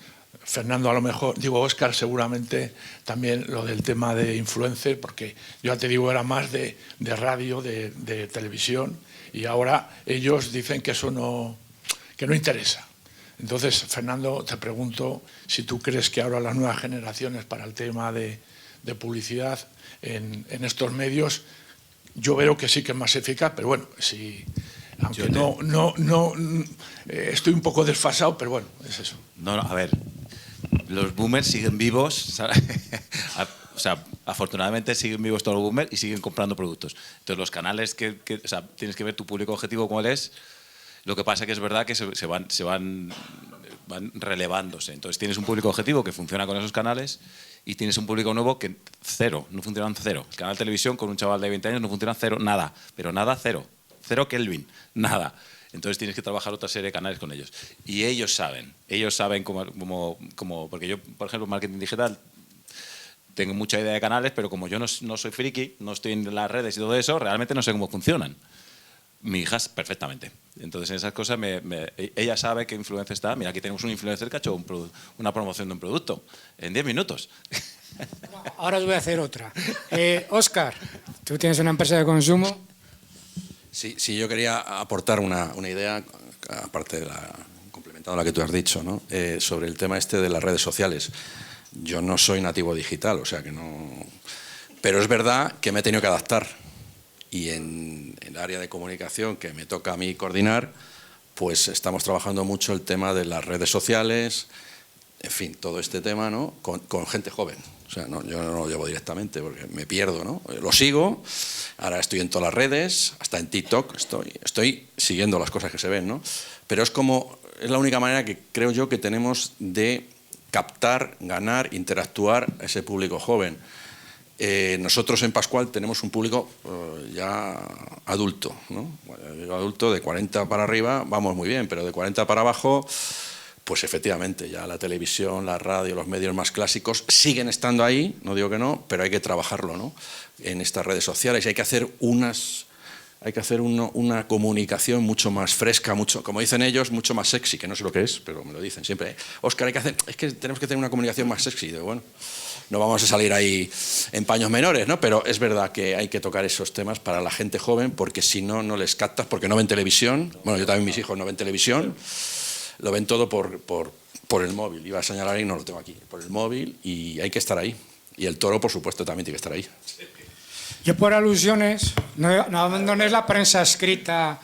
Fernando, a lo mejor, digo, Óscar, seguramente también lo del tema de influencer, porque yo ya te digo, era más de radio, de televisión, y ahora ellos dicen que eso no interesa. Entonces, Fernando, te pregunto si tú crees que ahora las nuevas generaciones para el tema de publicidad en estos medios, yo veo que sí que es más eficaz, pero bueno, sí, aunque estoy un poco desfasado, pero bueno, es eso. No, a ver, los boomers siguen vivos, o sea, afortunadamente siguen vivos todos los boomers y siguen comprando productos. Entonces los canales o sea, tienes que ver tu público objetivo cuál es. Lo que pasa que es verdad que se van relevándose. Entonces tienes un público objetivo que funciona con esos canales y tienes un público nuevo que cero, no funcionan cero. El canal de televisión con un chaval de 20 años no funciona cero, nada, pero nada cero. Cero Kelvin, nada. Entonces tienes que trabajar otra serie de canales con ellos. Y ellos saben cómo porque yo, por ejemplo, en marketing digital tengo mucha idea de canales, pero como yo no soy friki, no estoy en las redes y todo eso, realmente no sé cómo funcionan. Mi hija perfectamente. Entonces en esas cosas ella sabe qué influencer está. Mira, aquí tenemos un influencer que ha hecho una promoción de un producto en 10 minutos. Ahora os voy a hacer otra. Óscar, tú tienes una empresa de consumo. Sí, yo quería aportar una idea, aparte de complementando la que tú has dicho, ¿no? Sobre el tema de las redes sociales. Yo no soy nativo digital, o sea que no... Pero es verdad que me he tenido que adaptar. Y en el área de comunicación que me toca a mí coordinar, pues estamos trabajando mucho el tema de las redes sociales, en fin, todo este tema, ¿no? Con gente joven. O sea, no, yo no lo llevo directamente porque me pierdo, ¿no? Lo sigo, ahora estoy en todas las redes, hasta en TikTok estoy siguiendo las cosas que se ven, ¿no? Pero es la única manera que creo yo que tenemos de captar, ganar, interactuar a ese público joven. Nosotros en Pascual tenemos un público ya adulto, ¿no? Adulto de 40 para arriba, vamos muy bien, pero de 40 para abajo, pues efectivamente ya la televisión, la radio, los medios más clásicos siguen estando ahí, no digo que no, pero hay que trabajarlo, ¿no? En estas redes sociales hay que hacer una comunicación mucho más fresca, mucho, como dicen ellos, mucho más sexy, que no sé lo que es, pero me lo dicen siempre. Óscar, es que tenemos que tener una comunicación más sexy. Y digo, bueno, no vamos a salir ahí en paños menores, ¿no? Pero es verdad que hay que tocar esos temas para la gente joven, porque si no, no les captas, porque no ven televisión. Bueno, yo también, mis hijos no ven televisión, lo ven todo por el móvil. Iba a señalar ahí, no lo tengo aquí, por el móvil, y hay que estar ahí. Y el toro, por supuesto, también tiene que estar ahí. Yo por alusiones, no abandones la prensa escrita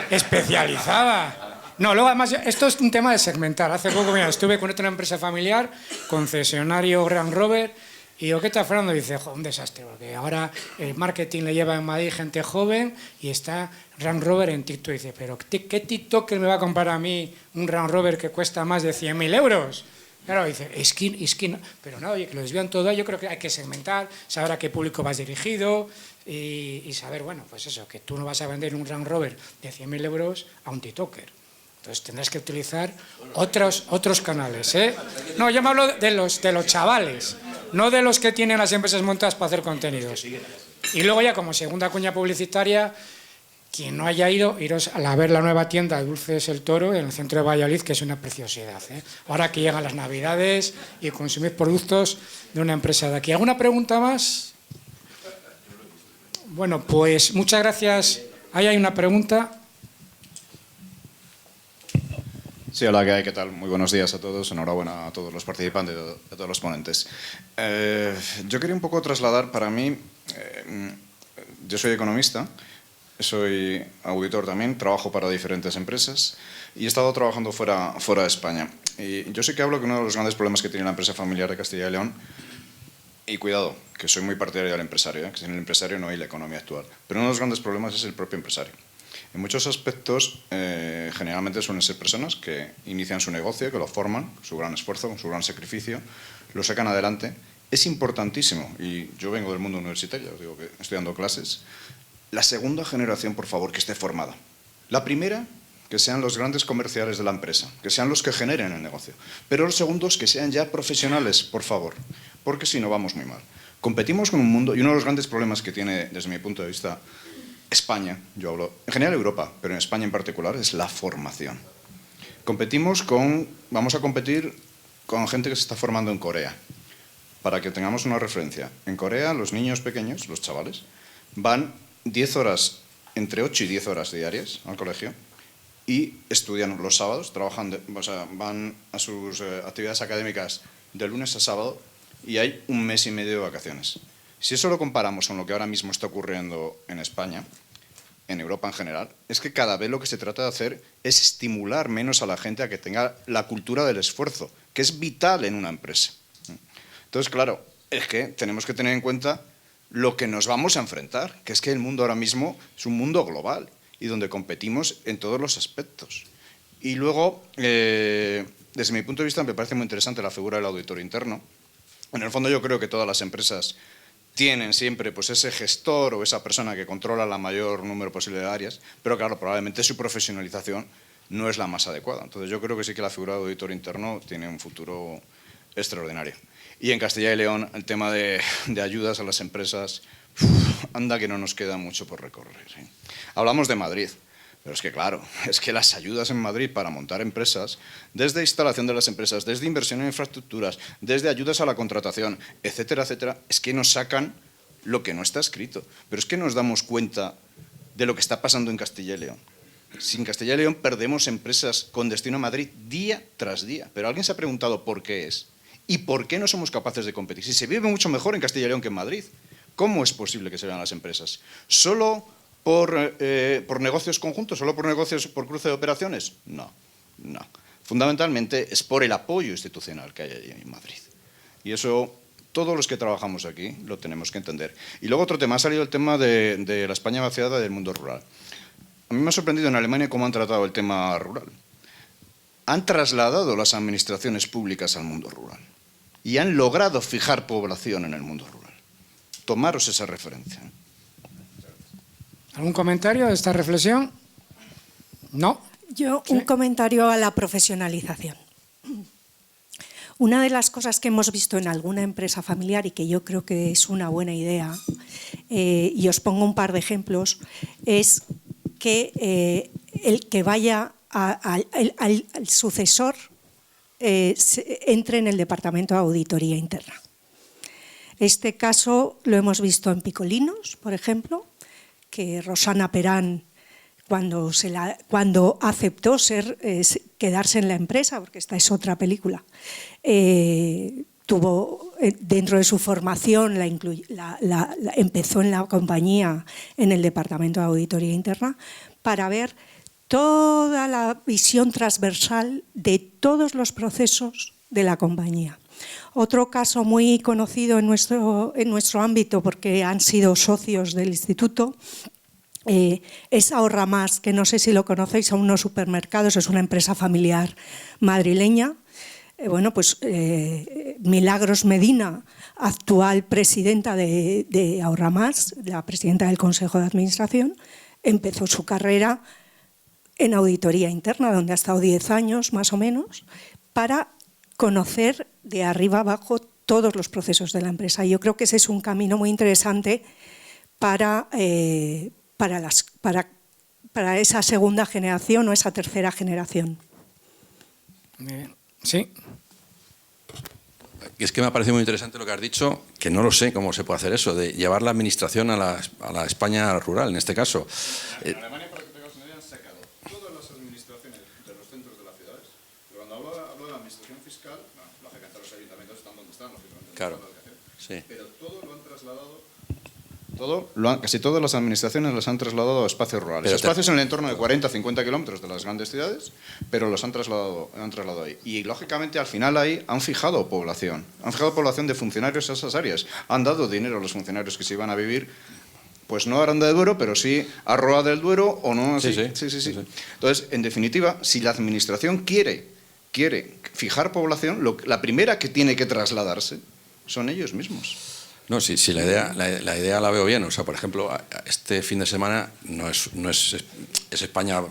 especializada. No, luego además, esto es un tema de segmentar. Hace poco, mira, estuve con otra empresa familiar, concesionario Range Rover, y digo, ¿qué tal, Fernando? Y dice, un desastre, porque ahora el marketing le lleva en Madrid gente joven y está Range Rover en TikTok. Y dice, ¿pero qué TikToker me va a comprar a mí un Range Rover que cuesta más de 100.000 euros? Claro, dice, skin, pero no, oye, que lo desvían todo. Yo creo que hay que segmentar, saber a qué público vas dirigido y saber, bueno, pues eso, que tú no vas a vender un Range Rover de 100.000 euros a un TikToker. Entonces tendrás que utilizar otros canales, ¿eh? No, yo me hablo de los chavales, no de los que tienen las empresas montadas para hacer contenidos. Y luego ya como segunda cuña publicitaria, quien no haya ido, iros a ver la nueva tienda de Dulces El Toro en el centro de Valladolid, que es una preciosidad, ¿eh? Ahora que llegan las Navidades y consumir productos de una empresa de aquí. ¿Alguna pregunta más? Bueno, pues muchas gracias. Ahí hay una pregunta. Sí, hola, ¿qué tal? Muy buenos días a todos. Enhorabuena a todos los participantes, a todos los ponentes. Yo quería un poco trasladar para mí, yo soy economista, soy auditor también, trabajo para diferentes empresas y he estado trabajando fuera de España. Y yo sí que hablo que uno de los grandes problemas que tiene la empresa familiar de Castilla y León, y cuidado, que soy muy partidario del empresario, que sin el empresario no hay la economía actual, pero uno de los grandes problemas es el propio empresario. En muchos aspectos, generalmente suelen ser personas que inician su negocio, que lo forman, con su gran esfuerzo, con su gran sacrificio, lo sacan adelante. Es importantísimo, y yo vengo del mundo universitario, digo que estoy dando clases, la segunda generación, por favor, que esté formada. La primera, que sean los grandes comerciales de la empresa, que sean los que generen el negocio. Pero los segundos, que sean ya profesionales, por favor, porque si no vamos muy mal. Competimos con un mundo, y uno de los grandes problemas que tiene, desde mi punto de vista, España, yo hablo, en general Europa, pero en España en particular, es la formación. Vamos a competir con gente que se está formando en Corea. Para que tengamos una referencia, en Corea los niños pequeños, los chavales, van 10 horas, entre 8 y 10 horas diarias al colegio y estudian los sábados, van a sus actividades académicas de lunes a sábado y hay un mes y medio de vacaciones. Si eso lo comparamos con lo que ahora mismo está ocurriendo en España, en Europa en general, es que cada vez lo que se trata de hacer es estimular menos a la gente a que tenga la cultura del esfuerzo, que es vital en una empresa. Entonces, claro, es que tenemos que tener en cuenta lo que nos vamos a enfrentar, que es que el mundo ahora mismo es un mundo global y donde competimos en todos los aspectos. Y luego, desde mi punto de vista, me parece muy interesante la figura del auditor interno. En el fondo yo creo que todas las empresas tienen siempre pues, ese gestor o esa persona que controla la mayor número posible de áreas, pero claro, probablemente su profesionalización no es la más adecuada. Entonces yo creo que sí que la figura de auditor interno tiene un futuro extraordinario. Y en Castilla y León el tema de ayudas a las empresas, anda que no nos queda mucho por recorrer, ¿sí? Hablamos de Madrid, pero es que claro, es que las ayudas en Madrid para montar empresas, desde instalación de las empresas, desde inversión en infraestructuras, desde ayudas a la contratación, etcétera, etcétera, es que nos sacan lo que no está escrito. Pero es que nos damos cuenta de lo que está pasando en Castilla y León. Si en Castilla y León perdemos empresas con destino a Madrid día tras día, pero ¿alguien se ha preguntado por qué es? ¿Y por qué no somos capaces de competir? Si se vive mucho mejor en Castilla y León que en Madrid, ¿Cómo es posible que se vean las empresas? ¿Solo por negocios conjuntos? ¿Solo por negocios por cruce de operaciones? No, no. Fundamentalmente es por el apoyo institucional que hay allí en Madrid. Y eso todos los que trabajamos aquí lo tenemos que entender. Y luego otro tema, ha salido el tema de la España vaciada del mundo rural. A mí me ha sorprendido en Alemania cómo han tratado el tema rural. Han trasladado las administraciones públicas al mundo rural y han logrado fijar población en el mundo rural. Tomaros esa referencia. ¿Algún comentario de esta reflexión? No. Yo, un comentario a la profesionalización. Una de las cosas que hemos visto en alguna empresa familiar y que yo creo que es una buena idea, y os pongo un par de ejemplos, es que el que vaya al sucesor entre en el departamento de auditoría interna. Este caso lo hemos visto en Picolinos, por ejemplo, que Rosana Perán, cuando aceptó quedarse en la empresa, porque esta es otra película, tuvo dentro de su formación, empezó en la compañía en el departamento de auditoría interna para ver toda la visión transversal de todos los procesos de la compañía. Otro caso muy conocido en nuestro ámbito, porque han sido socios del instituto, es Ahorra Más, que no sé si lo conocéis, son unos supermercados, es una empresa familiar madrileña. Bueno, pues Milagros Medina, actual presidenta de Ahorra Más, la presidenta del Consejo de Administración, empezó su carrera en auditoría interna, donde ha estado 10 años más o menos, para conocer de arriba abajo todos los procesos de la empresa. Yo creo que ese es un camino muy interesante para esa segunda generación o esa tercera generación. Sí. Es que me ha parecido muy interesante lo que has dicho, que no lo sé cómo se puede hacer eso, de llevar la administración a la España rural, en este caso. En Alemania, para que te hagas una idea, han sacado todas las administraciones de los centros de las ciudades, pero cuando hablo de la administración fiscal, lógicamente los ayuntamientos están donde están, lógicamente. Claro, sí. Pero todo lo han trasladado. Casi todas las administraciones las han trasladado a espacios rurales. Espacios en el entorno de 40 50 kilómetros de las grandes ciudades, pero los han trasladado ahí. Y lógicamente al final ahí han fijado población de funcionarios a esas áreas. Han dado dinero a los funcionarios que se iban a vivir, pues no a Aranda de Duero, pero sí a Roa del Duero o no. Sí. Entonces, en definitiva, si la administración quiere fijar población, la primera que tiene que trasladarse son ellos mismos. No, sí, la idea la veo bien. O sea, por ejemplo, este fin de semana es España,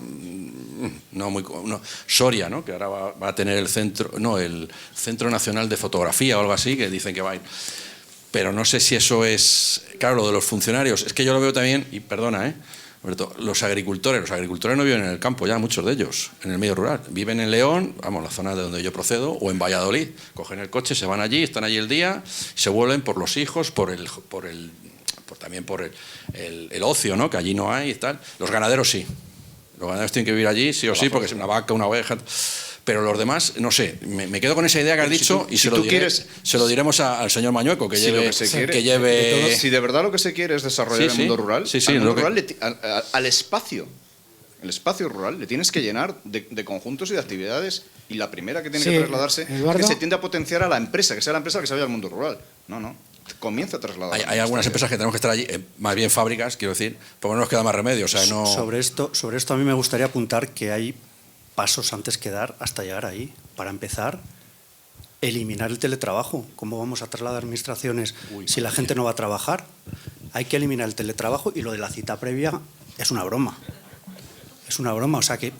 Soria, ¿no? Que ahora va a tener el Centro Nacional de Fotografía o algo así, que dicen que va a ir. Pero no sé si eso es... Claro, lo de los funcionarios, es que yo lo veo también, y perdona, Roberto, los agricultores no viven en el campo ya, muchos de ellos, en el medio rural. Viven en León, vamos, la zona de donde yo procedo, o en Valladolid. Cogen el coche, se van allí, están allí el día, se vuelven por los hijos, también por el ocio, ¿no? Que allí no hay y tal. Los ganaderos sí. Los ganaderos tienen que vivir allí, sí o sí, porque es una vaca, una oveja... Pero los demás, no sé, me quedo con esa idea que has dicho y se lo diremos al señor Mañueco, que lleve... Si de verdad lo que se quiere es desarrollar el mundo rural, al espacio rural le tienes que llenar de conjuntos y de actividades, y la primera que tiene que trasladarse es que se tiende a potenciar a la empresa, que sea la empresa que se vaya al mundo rural. No, comienza a trasladar. Hay algunas empresas que tenemos que estar allí, más bien fábricas, quiero decir, porque no nos queda más remedio. O sea, no... Sobre esto a mí me gustaría apuntar que hay pasos antes que dar hasta llegar ahí. Para empezar, eliminar el teletrabajo. ¿Cómo vamos a trasladar administraciones si la gente no va a trabajar? Hay que eliminar el teletrabajo, y lo de la cita previa es una broma. Es una broma, o sea que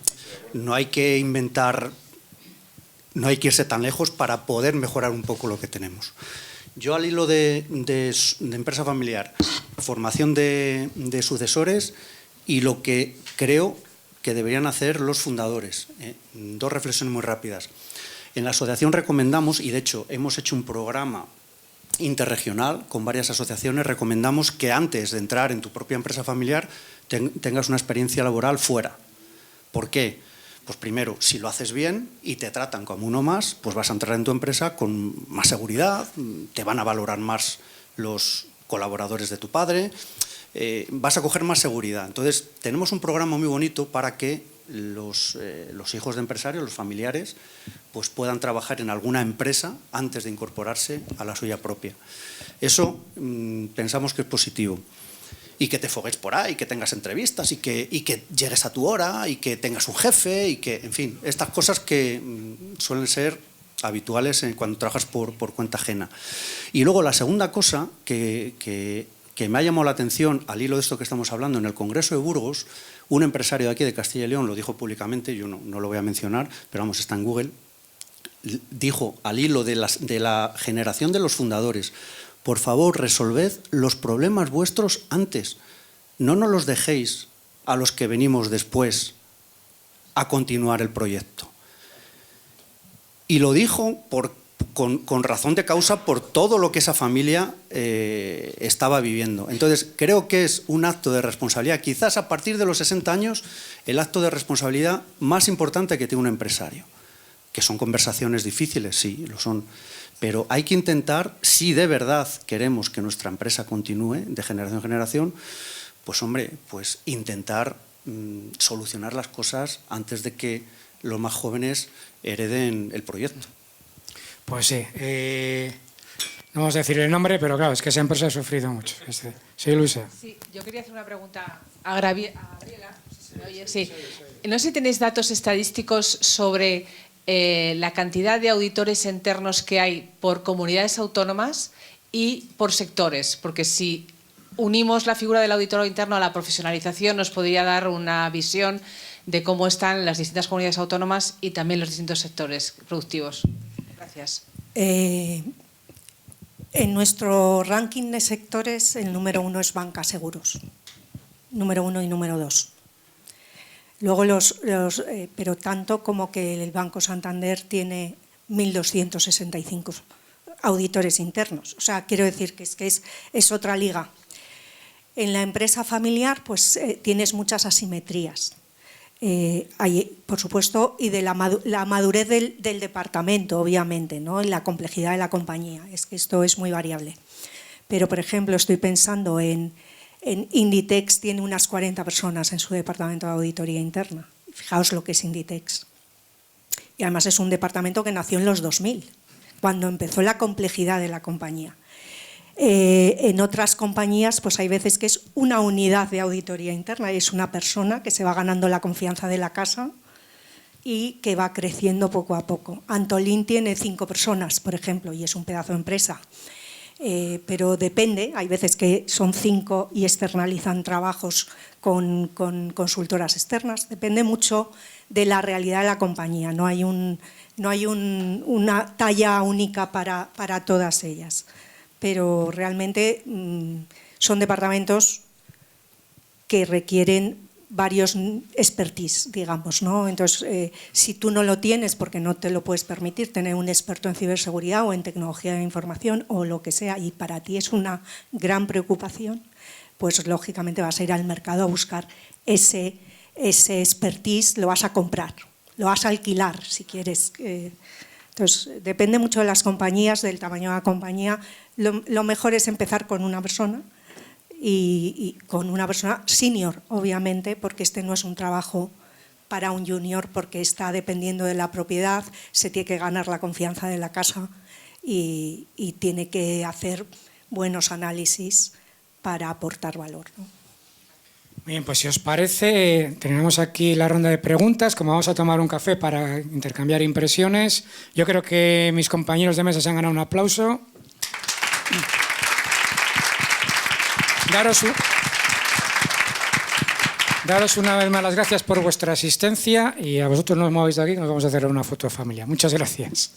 no hay que inventar, no hay que irse tan lejos para poder mejorar un poco lo que tenemos. Yo, al hilo de empresa familiar, formación de sucesores y lo que creo que deberían hacer los fundadores. Dos reflexiones muy rápidas. En la asociación recomendamos, y de hecho hemos hecho un programa interregional con varias asociaciones, recomendamos que antes de entrar en tu propia empresa familiar tengas una experiencia laboral fuera. ¿Por qué? Pues primero, si lo haces bien y te tratan como uno más, pues vas a entrar en tu empresa con más seguridad, te van a valorar más los colaboradores de tu padre, vas a coger más seguridad. Entonces, tenemos un programa muy bonito para que los hijos de empresarios, los familiares, pues puedan trabajar en alguna empresa antes de incorporarse a la suya propia. Eso pensamos que es positivo. Y que te fogues por ahí, que tengas entrevistas y que llegues a tu hora y que tengas un jefe y que, en fin, estas cosas que suelen ser habituales cuando trabajas por cuenta ajena. Y luego la segunda cosa que me ha llamado la atención al hilo de esto que estamos hablando, en el Congreso de Burgos, un empresario de aquí de Castilla y León lo dijo públicamente, yo no lo voy a mencionar, pero vamos, está en Google, dijo al hilo de la generación de los fundadores: por favor, resolved los problemas vuestros antes. No nos los dejéis a los que venimos después a continuar el proyecto. Y lo dijo con razón de causa por todo lo que esa familia estaba viviendo. Entonces, creo que es un acto de responsabilidad, quizás a partir de los 60 años, el acto de responsabilidad más importante que tiene un empresario. Que son conversaciones difíciles, sí, lo son. Pero hay que intentar, si de verdad queremos que nuestra empresa continúe de generación en generación, pues hombre, pues intentar solucionar las cosas antes de que los más jóvenes hereden el proyecto. Pues sí, no vamos a decir el nombre, pero claro, es que esa empresa ha sufrido mucho. Sí, Luisa. Sí, yo quería hacer una pregunta a Gabriela. ¿Se me oye? Sí. No sé si tenéis datos estadísticos sobre la cantidad de auditores internos que hay por comunidades autónomas y por sectores, porque si unimos la figura del auditor interno a la profesionalización nos podría dar una visión de cómo están las distintas comunidades autónomas y también los distintos sectores productivos. Gracias. En nuestro ranking de sectores, el número 1 es banca seguros. Número 1 y número 2. Luego pero tanto como que el Banco Santander tiene 1.265 auditores internos. O sea, quiero decir que es otra liga. En la empresa familiar, pues tienes muchas asimetrías. Hay, por supuesto, y de la madurez del departamento, obviamente, ¿no? Y la complejidad de la compañía. Es que esto es muy variable. Pero, por ejemplo, estoy pensando en Inditex, tiene unas 40 personas en su departamento de auditoría interna. Fijaos lo que es Inditex. Y además es un departamento que nació en los 2000, cuando empezó la complejidad de la compañía. En otras compañías, pues hay veces que es una unidad de auditoría interna, es una persona que se va ganando la confianza de la casa y que va creciendo poco a poco. Antolín tiene 5 personas, por ejemplo, y es un pedazo de empresa. Pero depende, hay veces que son 5 y externalizan trabajos con consultoras externas, depende mucho de la realidad de la compañía, no hay una talla única para todas ellas, pero realmente son departamentos que requieren varios expertise, digamos, ¿no? Entonces, si tú no lo tienes porque no te lo puedes permitir, tener un experto en ciberseguridad o en tecnología de información o lo que sea, y para ti es una gran preocupación, pues lógicamente vas a ir al mercado a buscar ese expertise, lo vas a comprar, lo vas a alquilar si quieres. Entonces, depende mucho de las compañías, del tamaño de la compañía. Lo mejor es empezar con una persona, y con una persona senior, obviamente, porque este no es un trabajo para un junior, porque está dependiendo de la propiedad, se tiene que ganar la confianza de la casa y tiene que hacer buenos análisis para aportar valor, ¿no? Bien, pues si os parece, tenemos aquí la ronda de preguntas. Como vamos a tomar un café para intercambiar impresiones, yo creo que mis compañeros de mesa se han ganado un aplauso. Daros una vez más las gracias por vuestra asistencia y a vosotros nos movéis de aquí, que nos vamos a hacer una foto de familia. Muchas gracias.